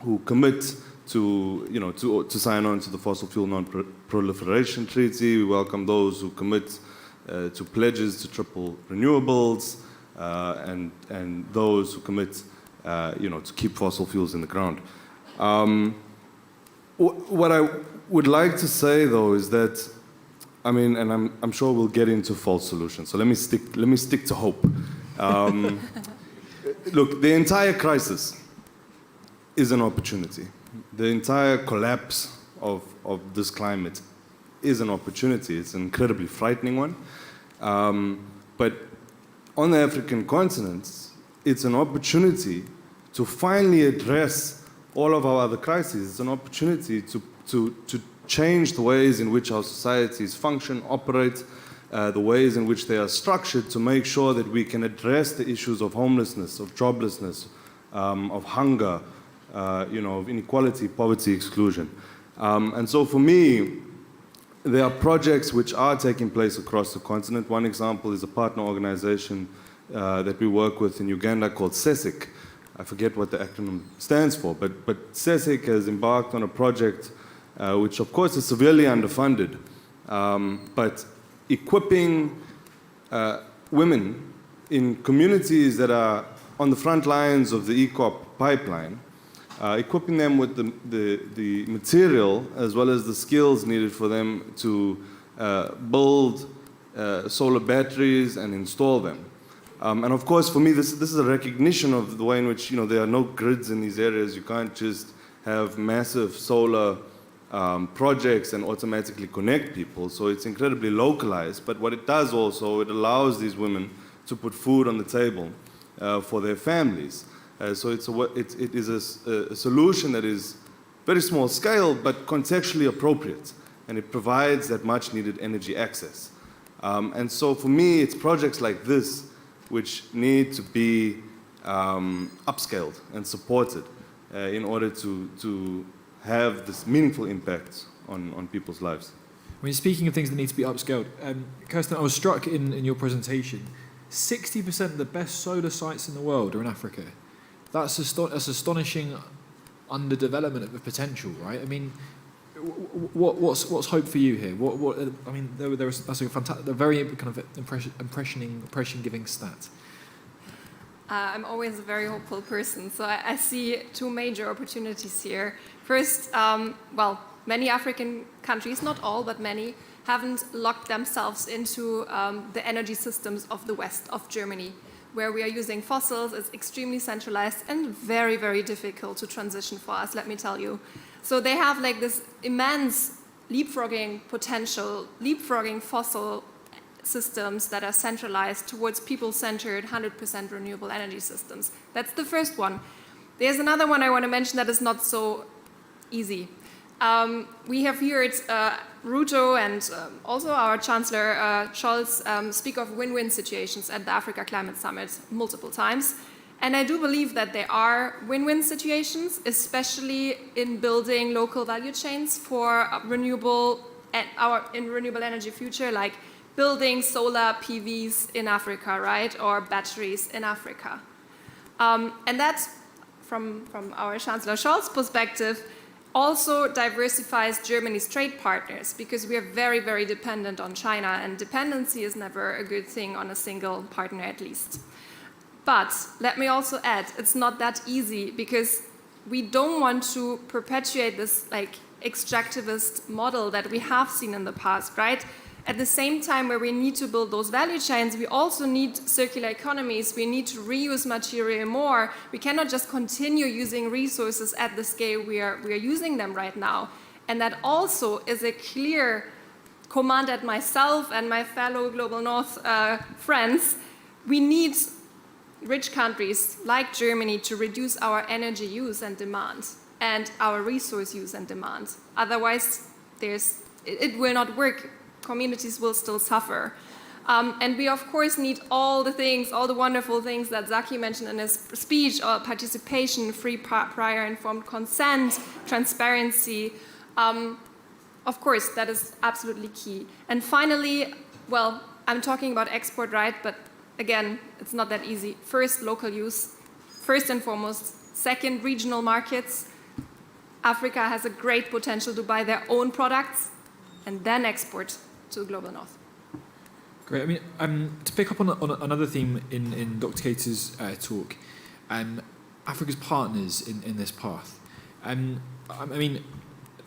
who commit to sign on to the Fossil Fuel Non-Proliferation Treaty. We welcome those who commit to pledges to triple renewables, and those who commit, to keep fossil fuels in the ground. What I would like to say, though, is that, and I'm sure we'll get into false solutions. So let me stick to hope. Look, the entire crisis is an opportunity. The entire collapse of this climate is an opportunity. It's an incredibly frightening one. But on the African continent, it's an opportunity to finally address all of our other crises. It's an opportunity to change the ways in which our societies function, operate, the ways in which they are structured, to make sure that we can address the issues of homelessness, of joblessness, of hunger, of inequality, poverty, exclusion. And so for me, there are projects which are taking place across the continent. One example is a partner organization that we work with in Uganda called CESIC. I forget what the acronym stands for, but CESIC has embarked on a project which of course is severely underfunded, but equipping women in communities that are on the front lines of the EACOP pipeline, equipping them with the material as well as the skills needed for them to build solar batteries and install them. And of course, for me, this is a recognition of the way in which there are no grids in these areas. You can't just have massive solar projects and automatically connect people. So it's incredibly localized. But what it does also, it allows these women to put food on the table for their families. So it is a solution that is very small scale, but contextually appropriate. And it provides that much needed energy access. And so for me, it's projects like this which need to be upscaled and supported in order to have this meaningful impact on people's lives. When you're speaking of things that need to be upscaled, Kerstin, I was struck in your presentation 60% of the best solar sites in the world are in Africa. That's astonishing underdevelopment of the potential, right? I mean, what's hope for you here? I mean, that's a fantastic, a very kind of impression-giving stat. I'm always a very hopeful person, so I see two major opportunities here. First, well, many African countries, not all, but many, haven't locked themselves into the energy systems of the West, of Germany, where we are using fossils. It's extremely centralized and very, very difficult to transition for us, let me tell you. So they have like this immense leapfrogging potential, leapfrogging fossil systems that are centralized towards people-centered, 100% renewable energy systems. That's the first one. There's another one I want to mention that is not so easy. We have heard Ruto and also our Chancellor Scholz speak of win-win situations at the Africa Climate Summit multiple times. And I do believe that there are win-win situations, especially in building local value chains for renewable energy future, like building solar PVs in Africa, right, or batteries in Africa. And that's, from our Chancellor Scholz's perspective, also diversifies Germany's trade partners, because we are very, very dependent on China, and dependency is never a good thing on a single partner at least. But let me also add, it's not that easy, because we don't want to perpetuate this like extractivist model that we have seen in the past, right? At the same time, where we need to build those value chains, we also need circular economies. We need to reuse material more. We cannot just continue using resources at the scale we are using them right now. And that also is a clear command at myself and my fellow Global North friends. We need rich countries like Germany to reduce our energy use and demand and our resource use and demand. Otherwise, it will not work. Communities will still suffer. And we, of course, need all the things, all the wonderful things that Zaki mentioned in his speech, participation, free prior informed consent, transparency. Of course, that is absolutely key. And finally, well, I'm talking about export, right? But again, it's not that easy. First, local use, first and foremost. Second, regional markets. Africa has a great potential to buy their own products and then export to the Global North. Great. I mean, to pick up on another theme in Dr. Keita's talk, Africa's partners in this path. I mean,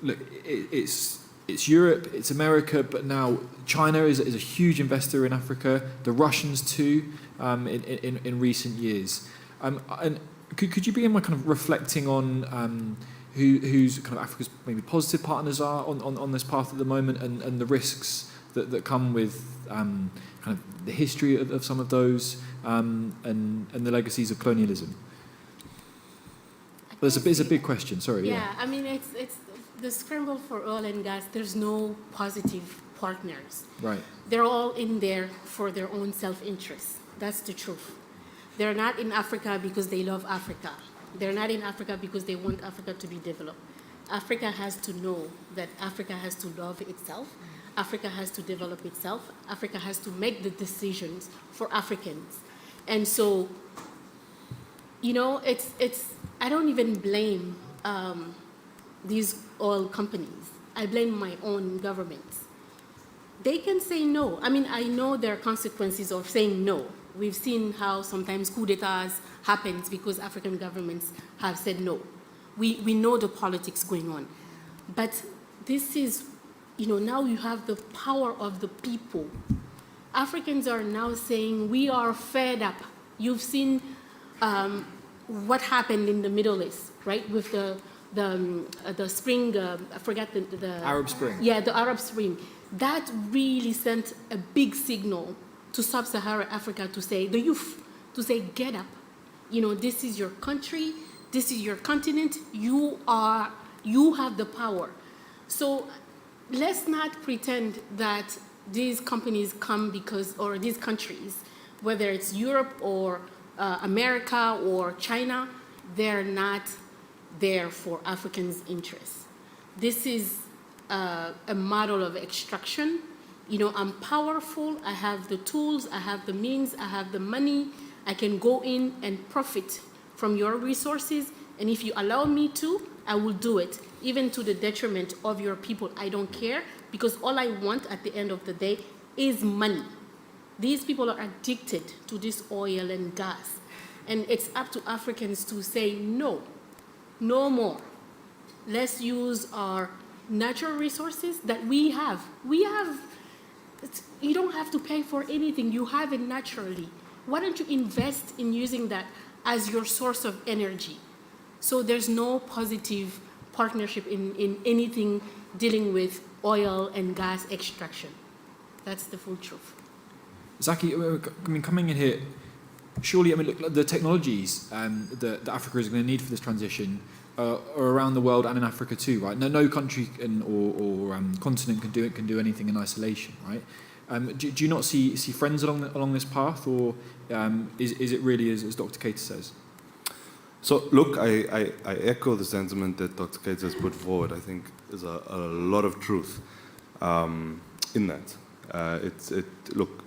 look, it's Europe, it's America, but now China is a huge investor in Africa. The Russians too, in recent years. And could you begin by kind of reflecting on who's kind of Africa's maybe positive partners are on this path at the moment, and the risks that come with kind of the history of some of those, and the legacies of colonialism? Well, it's a big question. Sorry. Yeah, I mean, it's the scramble for oil and gas. There's no positive partners. Right. They're all in there for their own self-interest. That's the truth. They're not in Africa because they love Africa. They're not in Africa because they want Africa to be developed. Africa has to know that Africa has to love itself. Africa has to develop itself. Africa has to make the decisions for Africans. And so, you know, it's I don't even blame these oil companies. I blame my own governments. They can say no. I mean, I know there are consequences of saying no. We've seen how sometimes coup d'etats happens because African governments have said no. We know the politics going on. But this is, you know, now you have the power of the people. Africans are now saying we are fed up. You've seen what happened in the Middle East, right? With the spring, I forgot the Arab Spring. Yeah, the Arab Spring. That really sent a big signal to sub-Saharan Africa to say, the youth, to say, get up. You know, this is your country, this is your continent, you have the power. So let's not pretend that these companies come because, or these countries, whether it's Europe or America or China, they're not there for Africans' interests. This is a model of extraction. You know, I'm powerful, I have the tools, I have the means, I have the money, I can go in and profit from your resources, and if you allow me to, I will do it, even to the detriment of your people. I don't care, because all I want at the end of the day is money. These people are addicted to this oil and gas, and it's up to Africans to say no, no more. Let's use our natural resources that we have. You don't have to pay for anything. You have it naturally. Why don't you invest in using that as your source of energy? So there's no positive partnership in anything dealing with oil and gas extraction. That's the full truth. Zaki, I mean, coming in here, surely, I mean, look, the technologies that Africa is going to need for this transition are around the world and in Africa too, right? No country or continent can do anything in isolation, right? Do you not see friends along this path, or is it really as Dr. Keita says? So look, I echo the sentiment that Dr. Keita has put forward. I think there's a lot of truth in that. Look,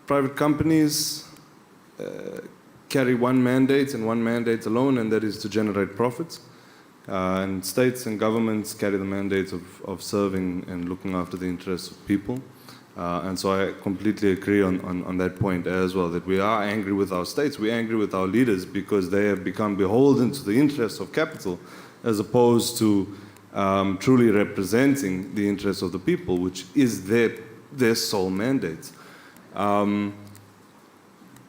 private companies carry one mandate and one mandate alone, and that is to generate profits. And states and governments carry the mandate of serving and looking after the interests of people. And so I completely agree on that point as well, that we are angry with our states, we're angry with our leaders because they have become beholden to the interests of capital as opposed to truly representing the interests of the people, which is their sole mandate.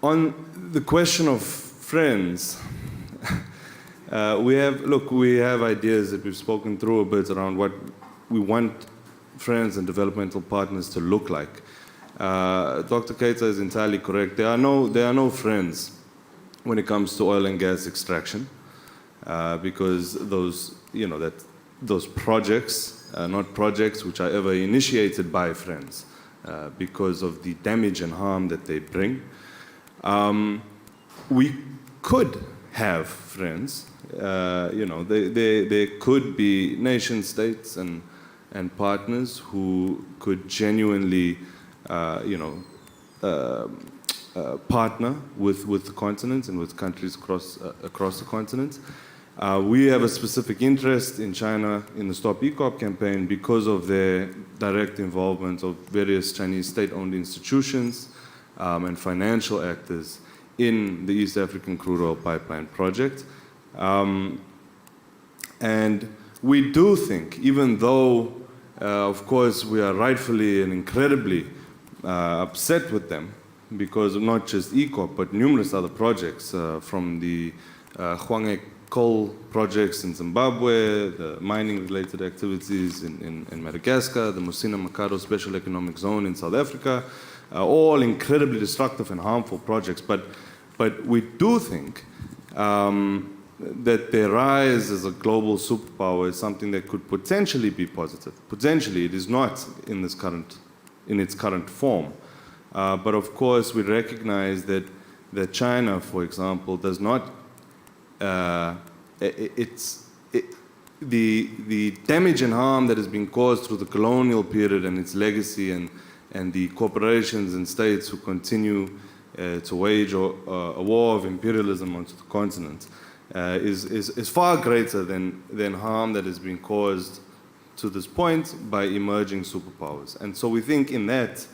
On the question of friends, we have ideas that we've spoken through a bit around what we want friends and developmental partners to look like. Dr. Keita is entirely correct. There are no friends when it comes to oil and gas extraction, because those projects are not projects which are ever initiated by friends, because of the damage and harm that they bring. We could have friends. There could be nation states and partners who could genuinely, partner with the continent and with countries across the continent. We have a specific interest in China in the Stop EACOP campaign because of their direct involvement of various Chinese state-owned institutions and financial actors in the East African crude oil pipeline project. And we do think, even though, of course, we are rightfully and incredibly upset with them, because of not just EACOP, but numerous other projects, from the Hwange coal projects in Zimbabwe, the mining-related activities in Madagascar, the Musina-Makado Special Economic Zone in South Africa, all incredibly destructive and harmful projects. But we do think that their rise as a global superpower is something that could potentially be positive. Potentially, it is not in its current form. But of course, we recognize that China, for example, does not. The damage and harm that has been caused through the colonial period and its legacy, and the corporations and states who continue to wage a war of imperialism onto the continent, is far greater than harm that has been caused to this point by emerging superpowers. And so we think in that,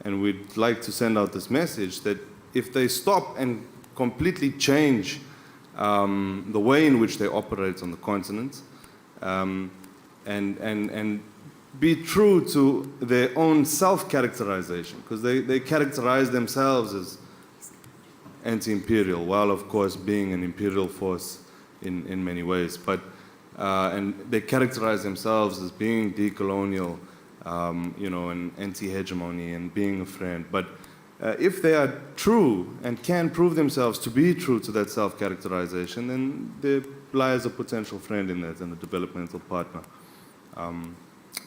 and we'd like to send out this message, that if they stop and completely change the way in which they operate on the continent, and be true to their own self-characterization, because they characterize themselves as anti-imperial, while of course being an imperial force in many ways. But and they characterize themselves as being decolonial, and anti-hegemony and being a friend. But if they are true and can prove themselves to be true to that self-characterization, then there lies a potential friend in that and a developmental partner.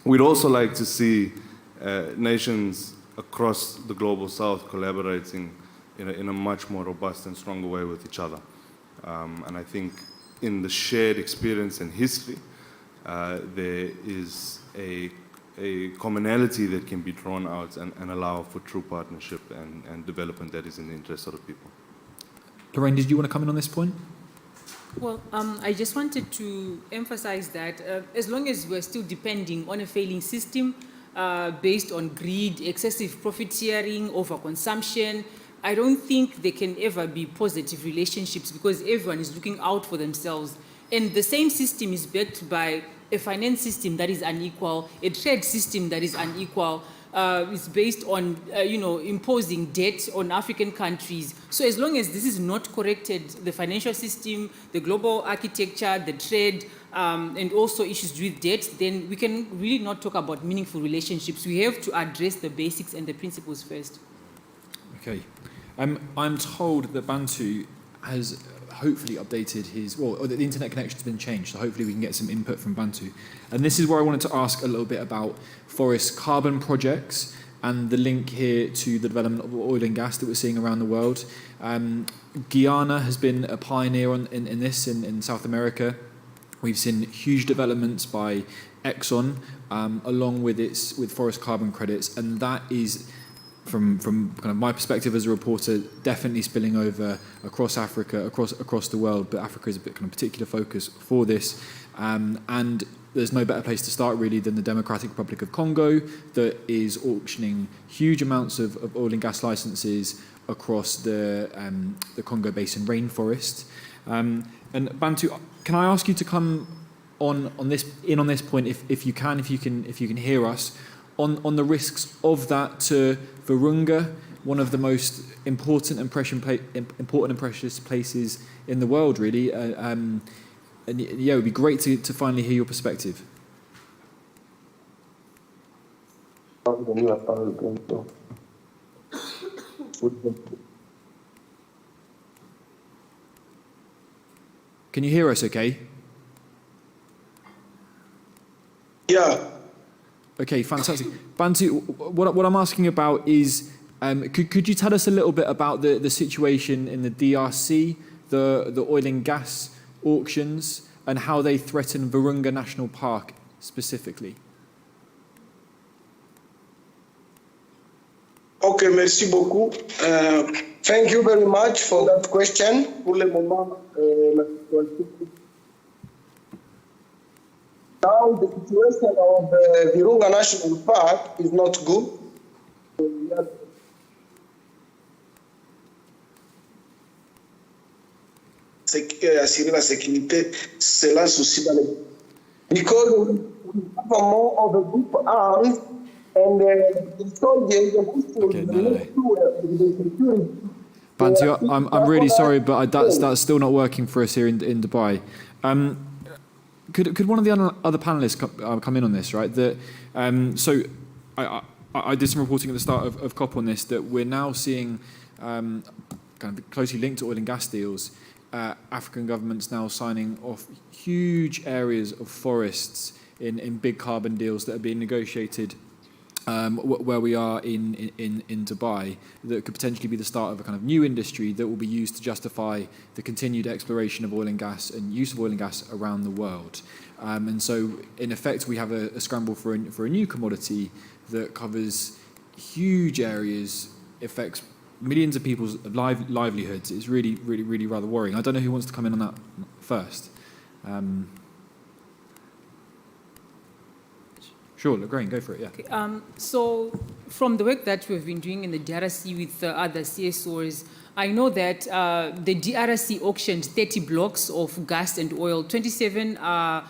We'd also like to see nations across the global south collaborating in a much more robust and stronger way with each other. And I think in the shared experience and history, there is a a commonality that can be drawn out and allow for true partnership and development that is in the interest of the people. Lorraine, did you want to come in on this point? Well, I just wanted to emphasize that as long as we're still depending on a failing system based on greed, excessive profiteering, overconsumption, I don't think there can ever be positive relationships because everyone is looking out for themselves. And the same system is backed by a finance system that is unequal, a trade system that is unequal. It's based on, imposing debt on African countries. So as long as this is not corrected, the financial system, the global architecture, the trade, and also issues with debt, then we can really not talk about meaningful relationships. We have to address the basics and the principles first. Okay. I'm told that Bantu has hopefully updated his, or the internet connection's been changed, so hopefully we can get some input from Bantu. And this is where I wanted to ask a little bit about forest carbon projects and the link here to the development of oil and gas that we're seeing around the world. Guyana has been a pioneer in this in South America. We've seen huge developments by Exxon along with forest carbon credits, and that is, from kind of my perspective as a reporter, definitely spilling over across Africa, across the world, but Africa is a bit kind of particular focus for this. And there's no better place to start really than the Democratic Republic of Congo, that is auctioning huge amounts of oil and gas licenses across the Congo Basin rainforest. And Bantu, can I ask you to come on this point if you can hear us on the risks of that to Virunga, one of the most important and precious places in the world, really. And yeah, it would be great to finally hear your perspective. Can you hear us okay? Yeah. Okay, fantastic. Bantu, what I'm asking about is, could you tell us a little bit about the situation in the DRC, the oil and gas auctions, and how they threaten Virunga National Park specifically? Okay, merci beaucoup. Thank you very much for that question. Pour le moment, now the situation of the Virunga National Park is not good. Assurer la sécurité, c'est là souci dans le... Because we have more of a group arms and the soldiers Bantu, I'm really sorry, but that's still not working for us here in Dubai. Could one of the other panelists come in on this, right? So I did some reporting at the start of COP on this, that we're now seeing, kind of closely linked to oil and gas deals, African governments now signing off huge areas of forests in big carbon deals that are being negotiated where we are in Dubai, that could potentially be the start of a kind of new industry that will be used to justify the continued exploration of oil and gas and use of oil and gas around the world. And so, in effect, we have a scramble for a new commodity that covers huge areas, affects millions of people's livelihoods. It's really, really, really rather worrying. I don't know who wants to come in on that first. Sure, Lorraine, go for it, yeah. Okay, so from the work that we've been doing in the DRC with other CSOs, I know that the DRC auctioned 30 blocks of gas and oil, 27 are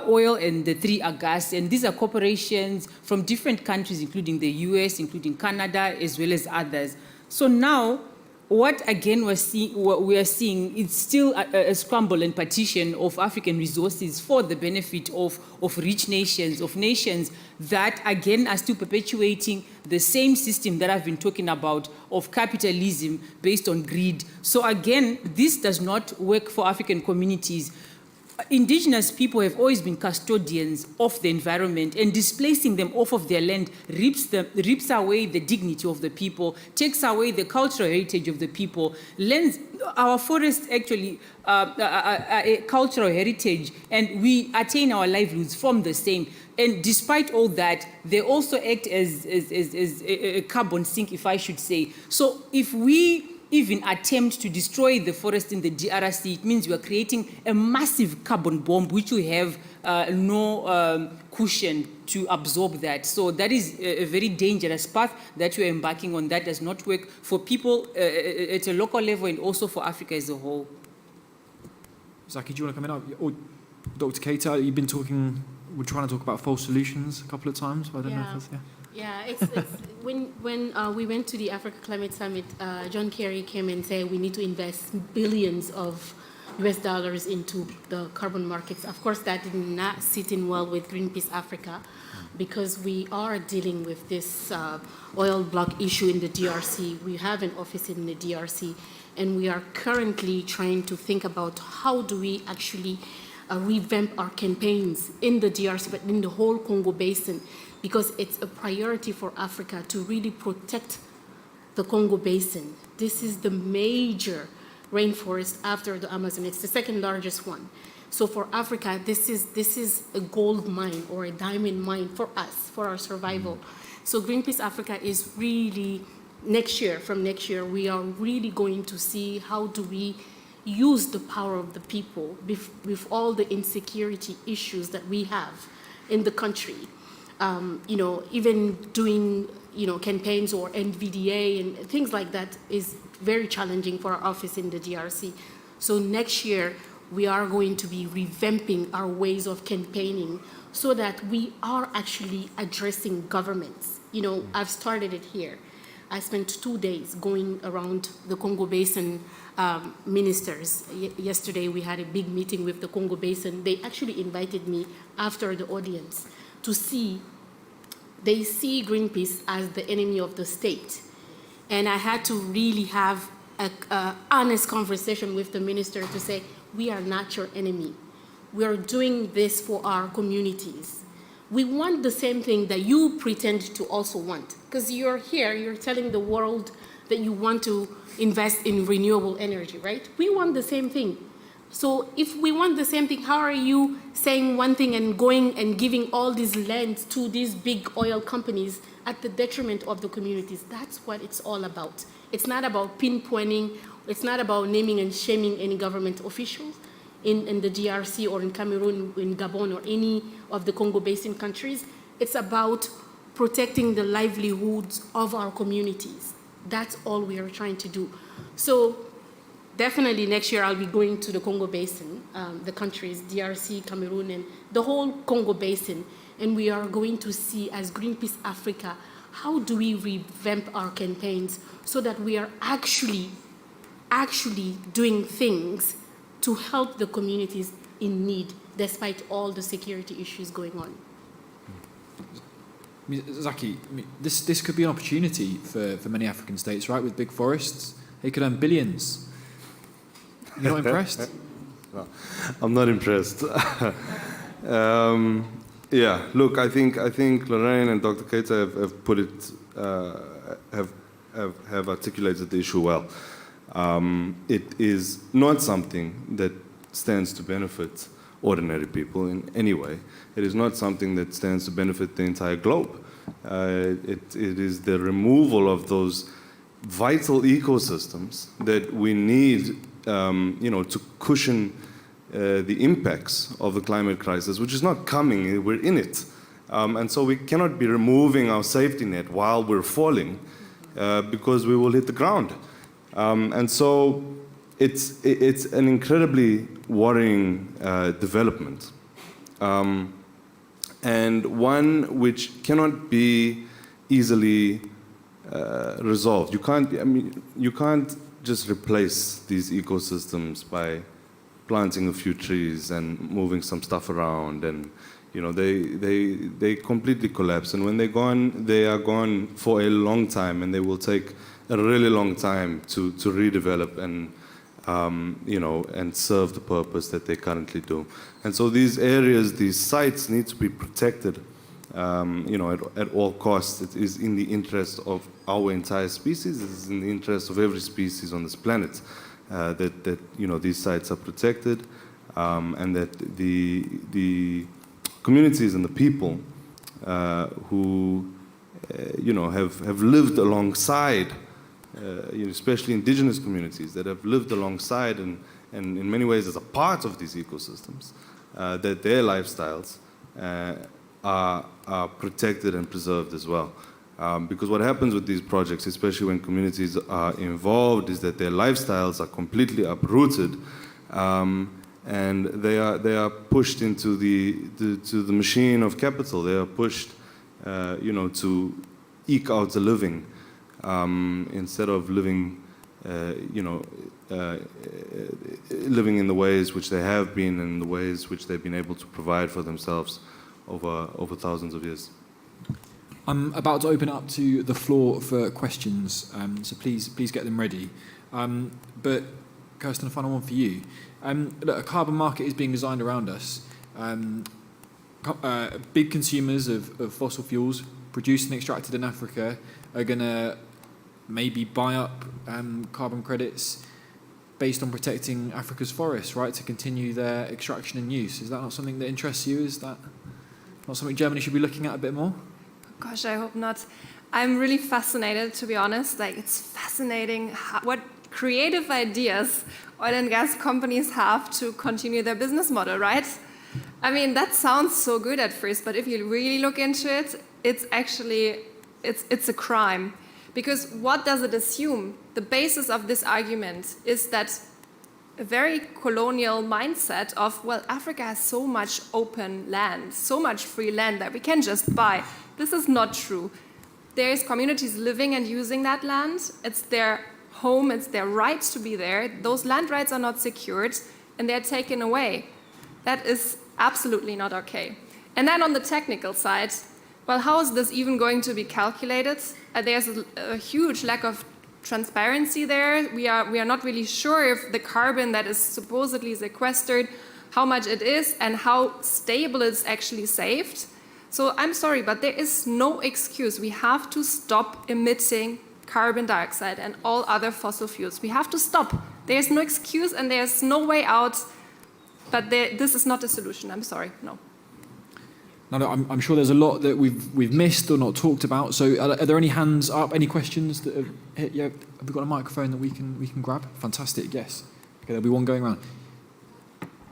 oil and the 3 are gas. And these are corporations from different countries, including the US, including Canada, as well as others. So now, what again we are seeing is still a scramble and partition of African resources for the benefit of rich nations, of nations that again are still perpetuating the same system that I've been talking about of capitalism based on greed. So again, this does not work for African communities. indigenous people have always been custodians of the environment, and displacing them off of their land rips away the dignity of the people, takes away the cultural heritage of the people, lends our forests actually a cultural heritage, and we attain our livelihoods from the same. And despite all that, they also act as a carbon sink, if I should say. So if we even attempt to destroy the forest in the DRC, it means we are creating a massive carbon bomb which will have no cushion to absorb that. So that is a very dangerous path that we are embarking on. That does not work for people at a local level and also for Africa as a whole. Zaki, do you want to come in? Or Dr. Keita, you've been talking, we're trying to talk about false solutions a couple of times, but I don't know if that's, Yeah, it's when we went to the Africa Climate Summit, John Kerry came and said we need to invest billions of US dollars into the carbon markets. Of course, that did not sit in well with Greenpeace Africa, because we are dealing with this oil block issue in the DRC. We have an office in the DRC, and we are currently trying to think about how do we actually revamp our campaigns in the DRC, but in the whole Congo Basin, because it's a priority for Africa to really protect the Congo Basin. This is the major rainforest after the Amazon. It's the second largest one. So for Africa, this is a gold mine or a diamond mine for us, for our survival. So Greenpeace Africa is really, from next year, we are really going to see how do we use the power of the people with all the insecurity issues that we have in the country. Even doing, campaigns or NVDA and things like that is very challenging for our office in the DRC. So next year, we are going to be revamping our ways of campaigning so that we are actually addressing governments. I've started it here. I spent 2 days going around the Congo Basin ministers. Yesterday, we had a big meeting with the Congo Basin. They actually invited me after the audience to see, they see Greenpeace as the enemy of the state. And I had to really have an honest conversation with the minister to say, we are not your enemy. We are doing this for our communities. We want the same thing that you pretend to also want. Because you're here, you're telling the world that you want to invest in renewable energy, right? We want the same thing. So if we want the same thing, how are you saying one thing and going and giving all these lands to these big oil companies at the detriment of the communities? That's what it's all about. It's not about pinpointing, it's not about naming and shaming any government officials in the DRC or in Cameroon, in Gabon, or any of the Congo Basin countries. It's about protecting the livelihoods of our communities. That's all we are trying to do. So definitely next year I'll be going to the Congo Basin, the countries, DRC, Cameroon, and the whole Congo Basin. And we are going to see, as Greenpeace Africa, how do we revamp our campaigns so that we are actually doing things to help the communities in need, despite all the security issues going on. Zaki, this could be an opportunity for many African states, right? With big forests, they could earn billions. You're not impressed? No, I'm not impressed. Yeah, look, I think Lorraine and Dr. Keita have put it, have articulated the issue well. It is not something that stands to benefit ordinary people in any way. It is not something that stands to benefit the entire globe. It is the removal of those vital ecosystems that we need, to cushion the impacts of the climate crisis, which is not coming, we're in it. And so we cannot be removing our safety net while we're falling because we will hit the ground. And so it's an incredibly worrying development, and one which cannot be easily resolved. You can't just replace these ecosystems by planting a few trees and moving some stuff around, and they completely collapse. And when they're gone, they are gone for a long time, and they will take a really long time to redevelop and and serve the purpose that they currently do. And so these areas, these sites need to be protected, at all costs. It is in the interest of our entire species. It is in the interest of every species on this planet that these sites are protected, and that the communities and the people who have lived alongside, especially indigenous communities that have lived alongside and in many ways as a part of these ecosystems, that their lifestyles are protected and preserved as well. Because what happens with these projects, especially when communities are involved, is that their lifestyles are completely uprooted, and they are pushed into the machine of capital. They are pushed, to eke out a living, instead of living, living in the ways which they have been and the ways which they've been able to provide for themselves over thousands of years. I'm about to open up to the floor for questions, so please get them ready. But Kerstin, a final one for you. Look, a carbon market is being designed around us. Big consumers of fossil fuels produced and extracted in Africa are going to maybe buy up carbon credits based on protecting Africa's forests, right, to continue their extraction and use. Is that not something that interests you? Is that not something Germany should be looking at a bit more? Gosh, I hope not. I'm really fascinated, to be honest. It's fascinating what creative ideas oil and gas companies have to continue their business model, right? I mean, that sounds so good at first, but if you really look into it, it's actually, it's a crime. Because what does it assume? The basis of this argument is that a very colonial mindset of, well, Africa has so much open land, so much free land that we can just buy. This is not true. There's communities living and using that land. It's their home, it's their right to be there. Those land rights are not secured and they're taken away. That is absolutely not okay. And then on the technical side, well, how is this even going to be calculated? There's a huge lack of transparency there. We are not really sure if the carbon that is supposedly sequestered, how much it is and how stable it's actually saved. So I'm sorry, but there is no excuse. We have to stop emitting carbon dioxide and all other fossil fuels. We have to stop. There's no excuse and there's no way out, but this is not a solution. I'm sorry, no. No, I'm sure there's a lot that we've missed or not talked about. So are there any hands up, any questions that have hit? Yeah, have we got a microphone that we can grab? Fantastic, yes. Okay, there'll be one going around.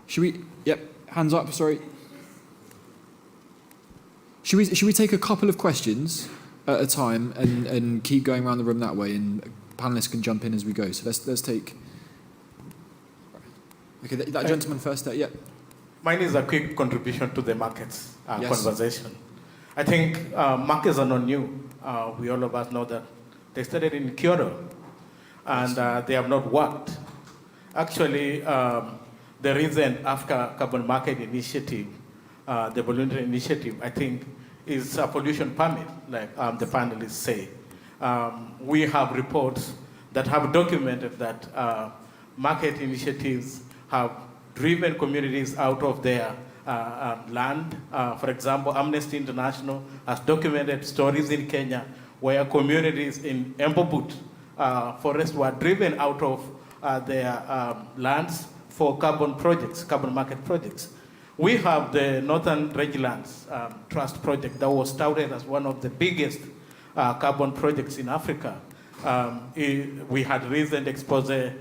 Should we, yep, hands up, sorry. Should we take a couple of questions at a time and keep going around the room that way, and panelists can jump in as we go. So let's take. Okay, that gentleman first. Yeah. Mine is a quick contribution to the markets Yes. conversation. I think markets are not new. We all of us know that they started in Kyoto, and they have not worked. Actually, there is an Africa Carbon Market Initiative, the voluntary initiative, I think, is a pollution permit, like the panelists say. We have reports that have documented that market initiatives have driven communities out of their land. For example, Amnesty International has documented stories in Kenya where communities in Embobut forest were driven out of their lands for carbon projects, carbon market projects. We have the Northern Rangelands Trust Project that was touted as one of the biggest carbon projects in Africa. We had recent expose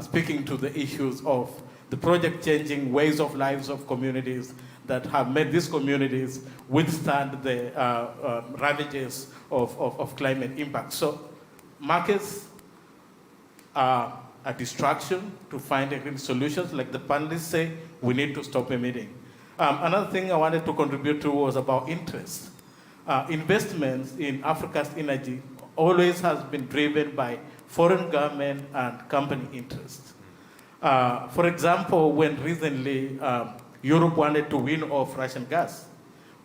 speaking to the issues of the project changing ways of lives of communities that have made these communities withstand the ravages of climate impact. So markets are a distraction to find real solutions. Like the panelists say, we need to stop emitting. Another thing I wanted to contribute to was about interest. Investments in Africa's energy always has been driven by foreign government and company interests. For example, when recently Europe wanted to win off Russian gas,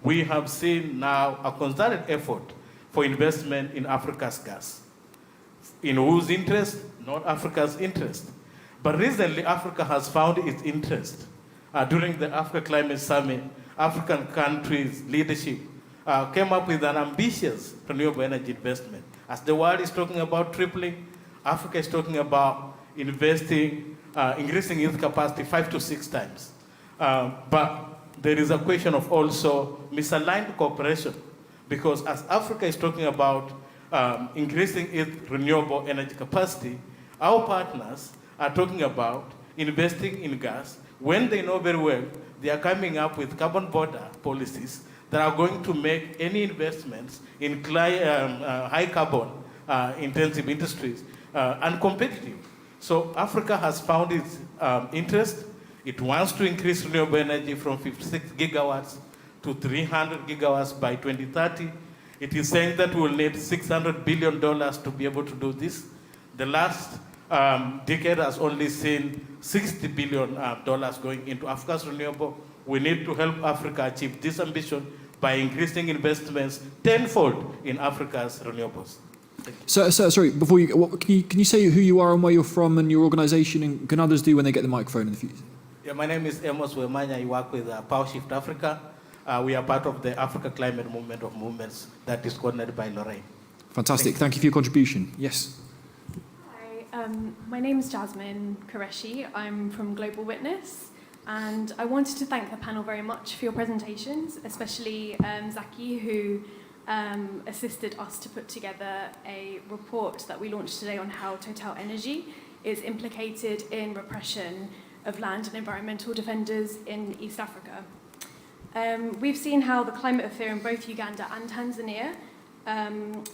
we have seen now a concerted effort for investment in Africa's gas. In whose interest? Not Africa's interest. But recently, Africa has found its interest. During the Africa Climate Summit, African countries' leadership came up with an ambitious renewable energy investment. As the world is talking about tripling, Africa is talking about investing, increasing its capacity 5 to 6 times. But there is a question of also misaligned cooperation, because as Africa is talking about increasing its renewable energy capacity, our partners are talking about investing in gas when they know very well they are coming up with carbon border policies that are going to make any investments in high carbon intensive industries uncompetitive. So Africa has found its interest. It wants to increase renewable energy from 56 gigawatts to 300 gigawatts by 2030. It is saying that we will need $600 billion to be able to do this. The last decade has only seen $60 billion going into Africa's renewable. We need to help Africa achieve this ambition by increasing investments tenfold in Africa's renewables. So, sorry, before can you say who you are and where you're from and your organisation, and can others do when they get the microphone in the future? Yeah, my name is Amos Wemanya. I work with Power Shift Africa. We are part of the Africa Climate Movement of Movements that is coordinated by Lorraine. Fantastic. Thank you for your contribution. Yes. Hi, my name is Jasmine Qureshi. I'm from Global Witness, and I wanted to thank the panel very much for your presentations, especially Zaki, who assisted us to put together a report that we launched today on how Total Energy is implicated in repression of land and environmental defenders in East Africa. We've seen how the climate affair in both Uganda and Tanzania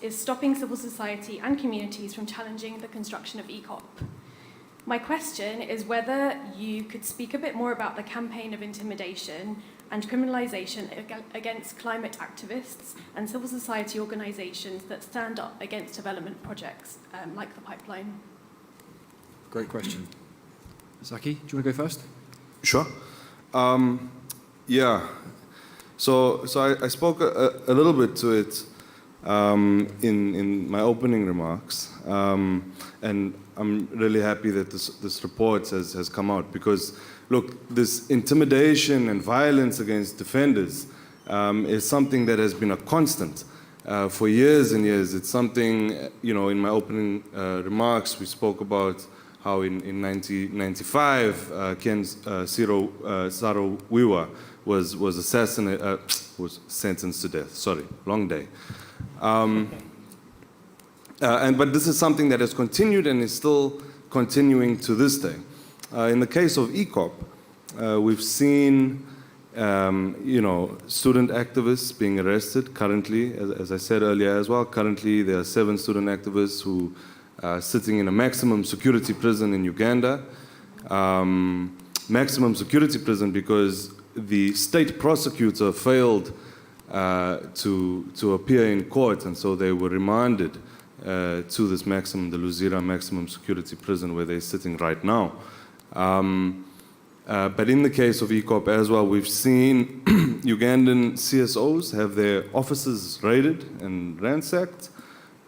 is stopping civil society and communities from challenging the construction of EACOP. My question is whether you could speak a bit more about the campaign of intimidation and criminalization against climate activists and civil society organizations that stand up against development projects like the pipeline. Great question. Zaki, do you want to go first? Sure. Yeah. So I spoke a little bit to it in my opening remarks, and I'm really happy that this report has come out, because look, this intimidation and violence against defenders is something that has been a constant for years and years. It's something, in my opening remarks we spoke about how in 1995 Ken Saro-Wiwa was assassinated, was sentenced to death. Sorry, long day. But this is something that has continued and is still continuing to this day. In the case of EACOP, we've seen, student activists being arrested currently, as I said earlier as well. Currently, there are 7 student activists who are sitting in a maximum security prison in Uganda. Maximum security prison because the state prosecutor failed to appear in court, and so they were remanded to this the Luzira maximum security prison where they're sitting right now. But in the case of EACOP as well, we've seen Ugandan CSOs have their offices raided and ransacked.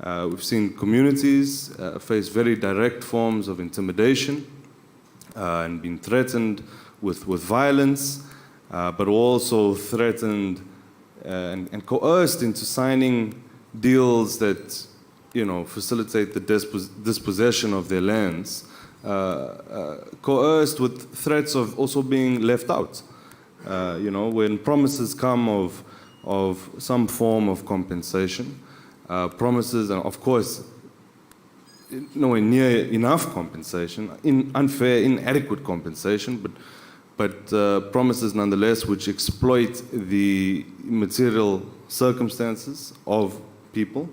We've seen communities face very direct forms of intimidation and been threatened with violence, but also threatened and coerced into signing deals that facilitate the dispossession of their lands, coerced with threats of also being left out. When promises come of some form of compensation, promises, and of course, nowhere near enough compensation, unfair, inadequate compensation, but promises nonetheless which exploit the material circumstances of people,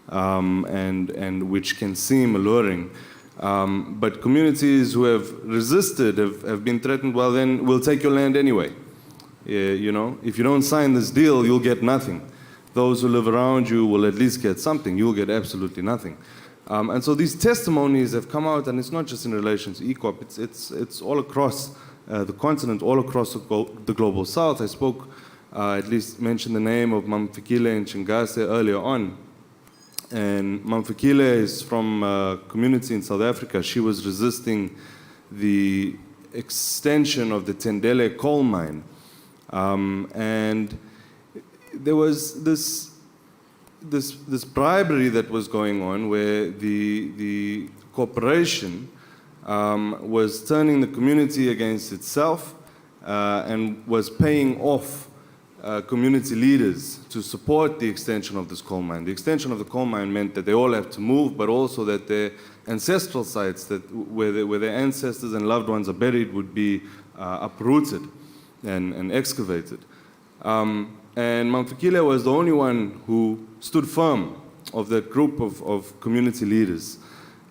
and which can seem alluring. But communities who have resisted have been threatened, well then we'll take your land anyway. If you don't sign this deal, you'll get nothing. Those who live around you will at least get something. You'll get absolutely nothing. And so these testimonies have come out, and it's not just in relation to EACOP, it's all across the continent, all across the global south. I spoke, at least mentioned the name of Mamfikile and Chingase earlier on. And Mamfikile is from a community in South Africa. She was resisting the extension of the Tendele coal mine. And there was this bribery that was going on where the corporation was turning the community against itself and was paying off community leaders to support the extension of this coal mine. The extension of the coal mine meant that they all have to move, but also that their ancestral sites where their ancestors and loved ones are buried would be uprooted and excavated. And Mamfikile was the only one who stood firm of that group of community leaders,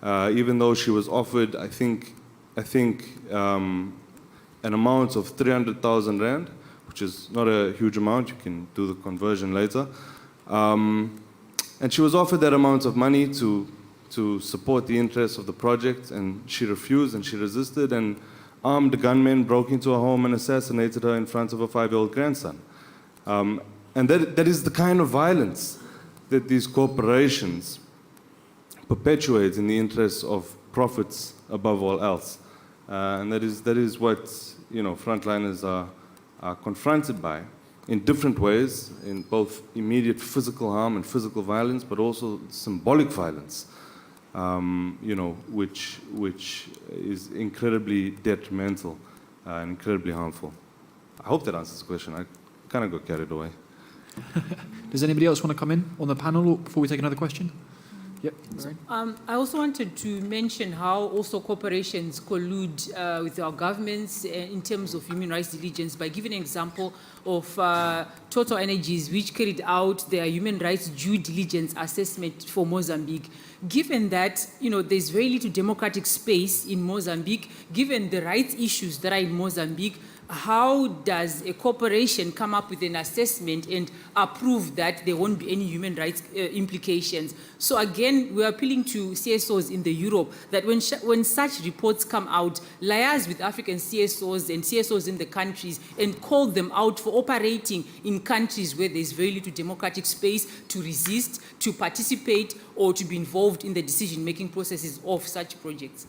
even though she was offered, I think an amount of 300,000 rand, which is not a huge amount. You can do the conversion later. And she was offered that amount of money to support the interests of the project, and she refused and she resisted, and armed gunmen broke into her home and assassinated her in front of a 5-year-old grandson. And that is the kind of violence that these corporations perpetuate in the interests of profits above all else. And that is what frontliners are confronted by in different ways, in both immediate physical harm and physical violence, but also symbolic violence, which is incredibly detrimental and incredibly harmful. I hope that answers the question. I kind of got carried away. Does anybody else want to come in on the panel before we take another question? Yep. Lorraine. I also wanted to mention how also corporations collude with our governments in terms of human rights diligence by giving an example of Total Energies, which carried out their human rights due diligence assessment for Mozambique. Given that there's very little democratic space in Mozambique, given the rights issues that are in Mozambique, how does a corporation come up with an assessment and approve that there won't be any human rights implications? So again, we're appealing to CSOs in the Europe that when such reports come out, liaise with African CSOs and CSOs in the countries and call them out for operating in countries where there's very little democratic space to resist, to participate, or to be involved in the decision-making processes of such projects.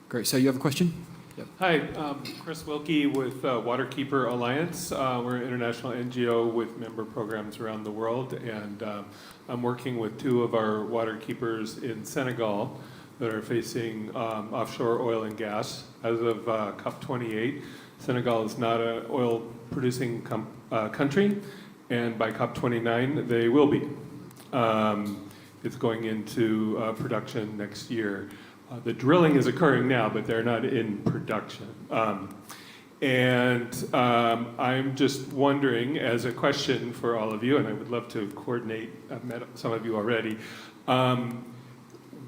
Great. So you have a question? Yep. Hi, Chris Wilkie with Waterkeeper Alliance. We're an international NGO with member programs around the world, and I'm working with 2 of our waterkeepers in Senegal that are facing offshore oil and gas. As of COP28, Senegal is not an oil-producing country, and by COP29, they will be. It's going into production next year. The drilling is occurring now, but they're not in production. I'm just wondering, as a question for all of you, and I would love to coordinate, I've met some of you already,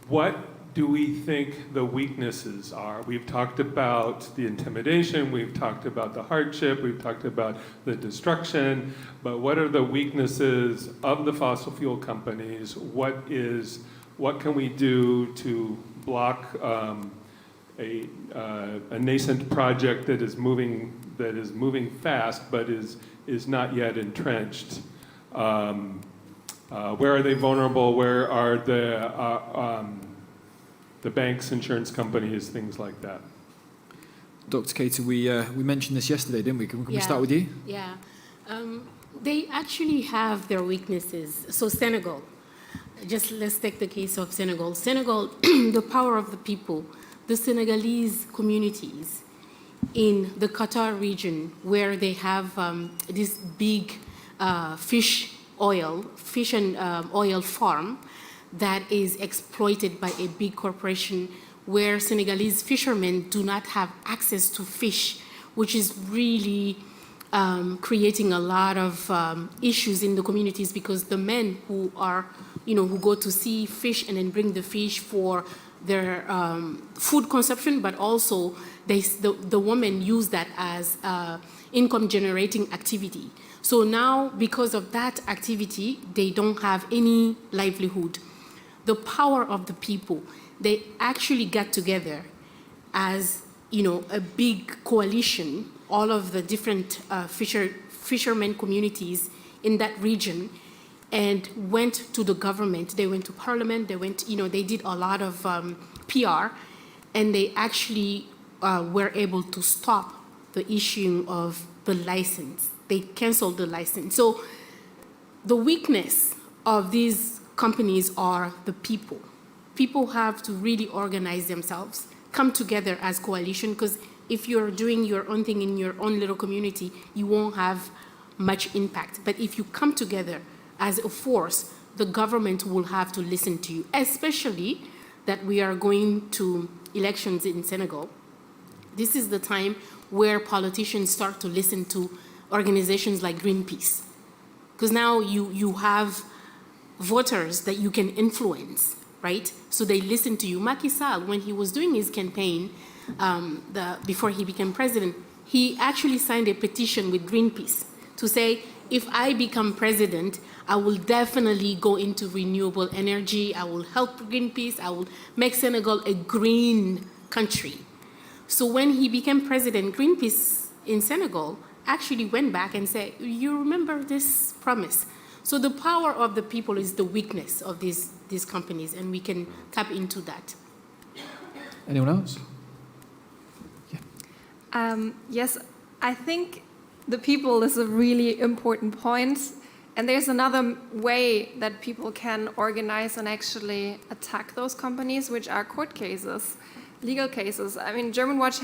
what do we think the weaknesses are? We've talked about the intimidation, we've talked about the hardship, we've talked about the destruction, but what are the weaknesses of the fossil fuel companies? What can we do to block a nascent project that is moving fast but is not yet entrenched? Where are they vulnerable? Where are the banks, insurance companies, things like that? Dr. Keita, we mentioned this yesterday, didn't we? Can we start with you? Yeah. They actually have their weaknesses. So Senegal. Let's take the case of Senegal. Senegal, the power of the people, the Senegalese communities in the Qatar region where they have this big fish and oil farm that is exploited by a big corporation where Senegalese fishermen do not have access to fish, which is really creating a lot of issues in the communities because the men who go to see fish and then bring the fish for their food consumption, but also the women use that as income generating activity. So now, because of that activity, they don't have any livelihood. The power of the people, they actually got together as a big coalition, all of the different fishermen communities in that region, and went to the government. They went to parliament. They did a lot of PR, and they actually were able to stop the issuing of the license. They canceled the license. So the weakness of these companies are the people. People have to really organize themselves, come together as coalition, because if you're doing your own thing in your own little community, you won't have much impact. But if you come together as a force, the government will have to listen to you, especially that we are going to elections in Senegal. This is the time where politicians start to listen to organizations like Greenpeace, because now you have voters that you can influence, right? So they listen to you. Macky Sall, when he was doing his campaign, before he became president, he actually signed a petition with Greenpeace to say, if I become president, I will definitely go into renewable energy, I will help Greenpeace, I will make Senegal a green country. So when he became president, Greenpeace in Senegal actually went back and said, you remember this promise? So the power of the people is the weakness of these companies, and we can tap into that. Anyone else? Yes, I think the people is a really important point. And there's another way that people can organize and actually attack those companies, which are court cases, legal cases. I mean, Germanwatch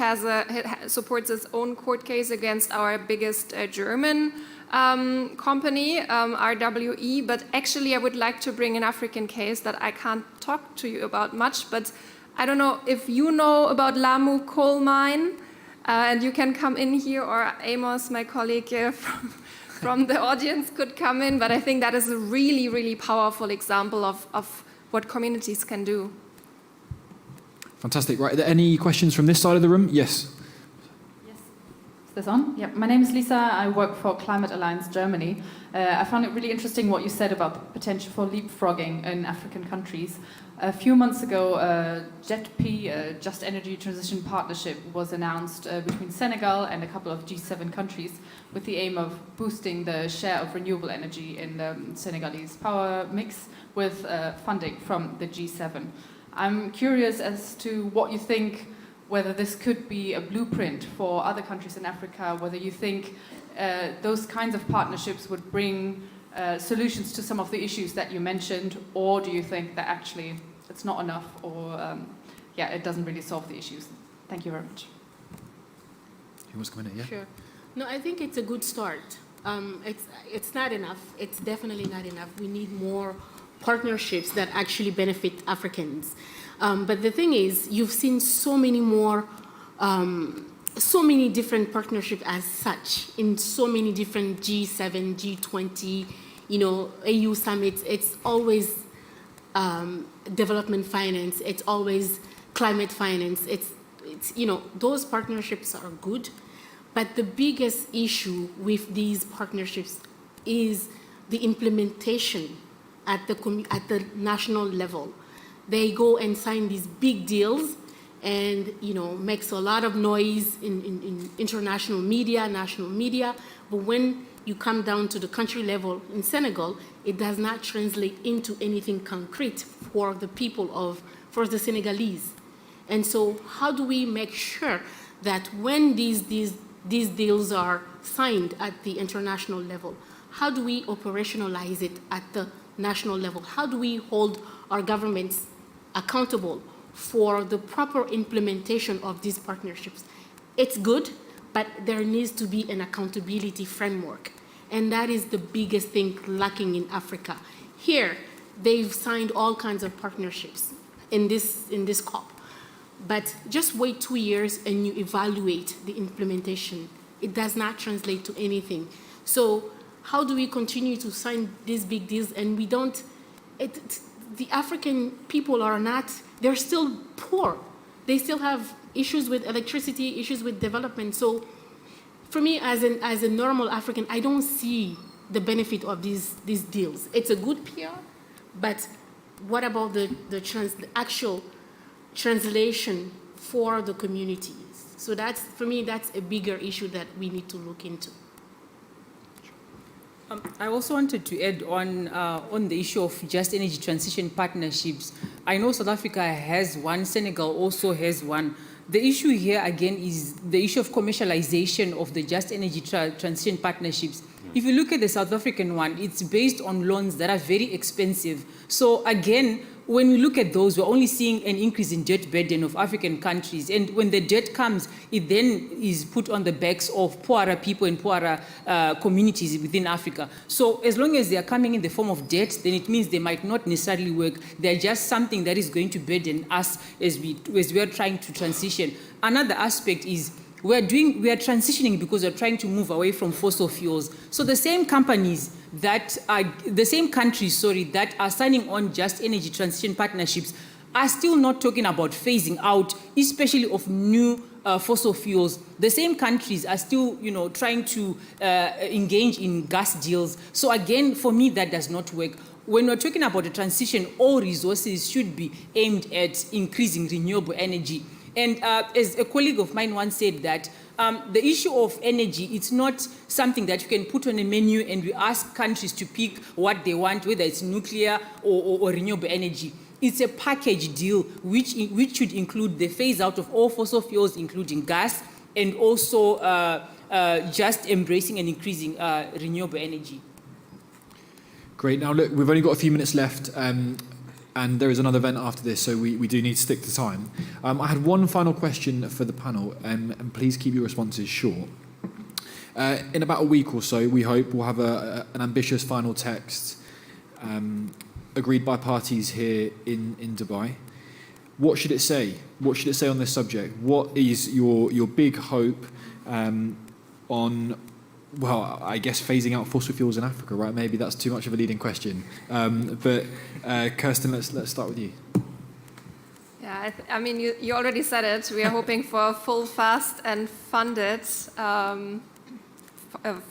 supports its own court case against our biggest German company, RWE. But actually, I would like to bring an African case that I can't talk to you about much. But I don't know if you know about Lamu coal mine. And you can come in here, or Amos, my colleague from the audience, could come in. But I think that is a really, really powerful example of what communities can do. Fantastic. Right, are there any questions from this side of the room? Yes. Yes. Is this on? Yeah. My name is Lisa. I work for Climate Alliance Germany. I found it really interesting what you said about the potential for leapfrogging in African countries. A few months ago, JETP, Just Energy Transition Partnership, was announced between Senegal and a couple of G7 countries with the aim of boosting the share of renewable energy in the Senegalese power mix with funding from the G7. I'm curious as to what you think, whether this could be a blueprint for other countries in Africa, whether you think those kinds of partnerships would bring solutions to some of the issues that you mentioned, or do you think that actually it's not enough, or it doesn't really solve the issues? Thank you very much. Who wants to come in here? Sure. No, I think it's a good start. It's not enough. It's definitely not enough. We need more partnerships that actually benefit Africans. But the thing is, you've seen so many more, so many different partnerships as such in so many different G7, G20, AU summits. It's always development finance. It's always climate finance. It's those partnerships are good, but the biggest issue with these partnerships is the implementation at the national level. They go and sign these big deals, and makes a lot of noise in international media, national media. But when you come down to the country level in Senegal, it does not translate into anything concrete for the people for the Senegalese. And so, how do we make sure that when these deals are signed at the international level, how do we operationalize it at the national level? How do we hold our governments accountable for the proper implementation of these partnerships? It's good, but there needs to be an accountability framework. And that is the biggest thing lacking in Africa. Here, they've signed all kinds of partnerships in this COP. But just wait 2 years and you evaluate the implementation. It does not translate to anything. So how do we continue to sign these big deals and we don't, the African people are not, they're still poor. They still have issues with electricity, issues with development. So for me, as a normal African, I don't see the benefit of these deals. It's a good PR, but what about the actual translation for the communities? So for me, that's a bigger issue that we need to look into. I also wanted to add on the issue of just energy transition partnerships. I know South Africa has one, Senegal also has one. The issue here, again, is the issue of commercialization of the Just Energy Transition Partnerships. If you look at the South African one, it's based on loans that are very expensive. So again, when we look at those, we're only seeing an increase in debt burden of African countries. And when the debt comes, it then is put on the backs of poorer people and poorer communities within Africa. So as long as they are coming in the form of debt, then it means they might not necessarily work. They're just something that is going to burden us as we are trying to transition. Another aspect is we are transitioning because we're trying to move away from fossil fuels. So the same countries that are signing on Just Energy Transition Partnerships are still not talking about phasing out, especially of new fossil fuels. The same countries are still, trying to engage in gas deals. So again, for me, that does not work. When we're talking about the transition, all resources should be aimed at increasing renewable energy. And as a colleague of mine once said that the issue of energy, it's not something that you can put on a menu and we ask countries to pick what they want, whether it's nuclear or renewable energy. It's a package deal which should include the phase out of all fossil fuels, including gas, and also just embracing and increasing renewable energy. Great. Now, look, we've only got a few minutes left. And there is another event after this, so we do need to stick to time. I had one final question for the panel, and please keep your responses short. In about a week or so, we hope we'll have an ambitious final text agreed by parties here in Dubai. What should it say? What should it say on this subject? What is your big hope on, well, I guess phasing out fossil fuels in Africa, right? Maybe that's too much of a leading question. But Kerstin, let's start with you. Yeah, I mean, you already said it. We are hoping for a full, fast, and funded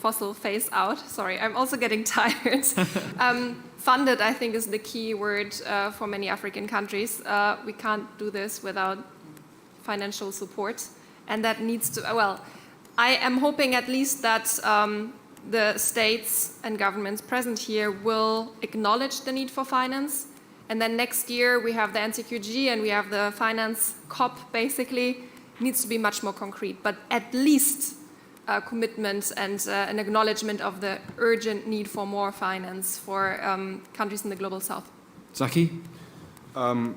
fossil phase out. Sorry, I'm also getting tired. Funded, I think, is the key word for many African countries. We can't do this without financial support, and that needs to, well, I am hoping at least that the states and governments present here will acknowledge the need for finance. And then next year we have the NCQG and we have the finance COP, basically. It needs to be much more concrete, but at least a commitment and an acknowledgement of the urgent need for more finance for countries in the global south. Zaki? I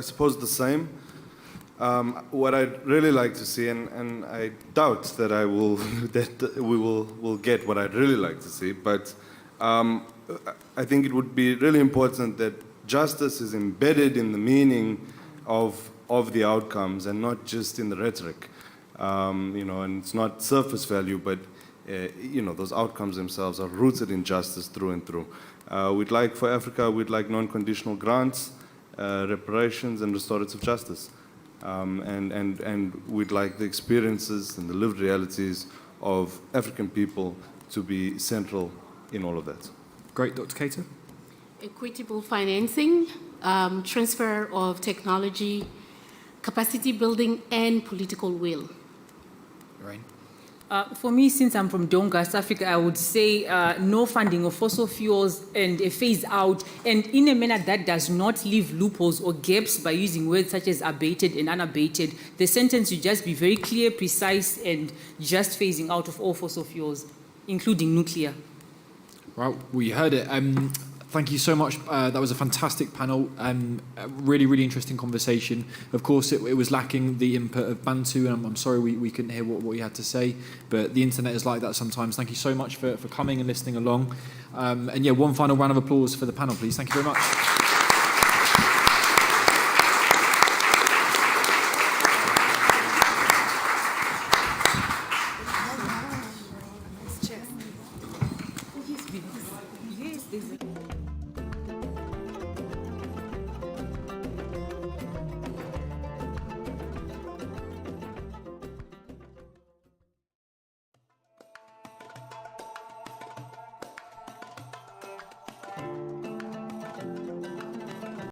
suppose the same. What I'd really like to see, and I doubt that we will get what I'd really like to see, but I think it would be really important that justice is embedded in the meaning of the outcomes and not just in the rhetoric. And it's not surface value, but those outcomes themselves are rooted in justice through and through. For Africa, we'd like non-conditional grants, reparations, and restorative justice. And we'd like the experiences and the lived realities of African people to be central in all of that. Great, Dr. Keita? Equitable financing, transfer of technology, capacity building, and political will. Lorraine? For me, since I'm from Dongas, Africa, I would say no funding of fossil fuels and a phase out, and in a manner that does not leave loopholes or gaps by using words such as abated and unabated. The sentence should just be very clear, precise, and just phasing out of all fossil fuels, including nuclear. Well, we heard it. Thank you so much. That was a fantastic panel. A really, really interesting conversation. Of course, it was lacking the input of Bantu, and I'm sorry we couldn't hear what you had to say, but the internet is like that sometimes. Thank you so much for coming and listening along. And one final round of applause for the panel, please. Thank you very much.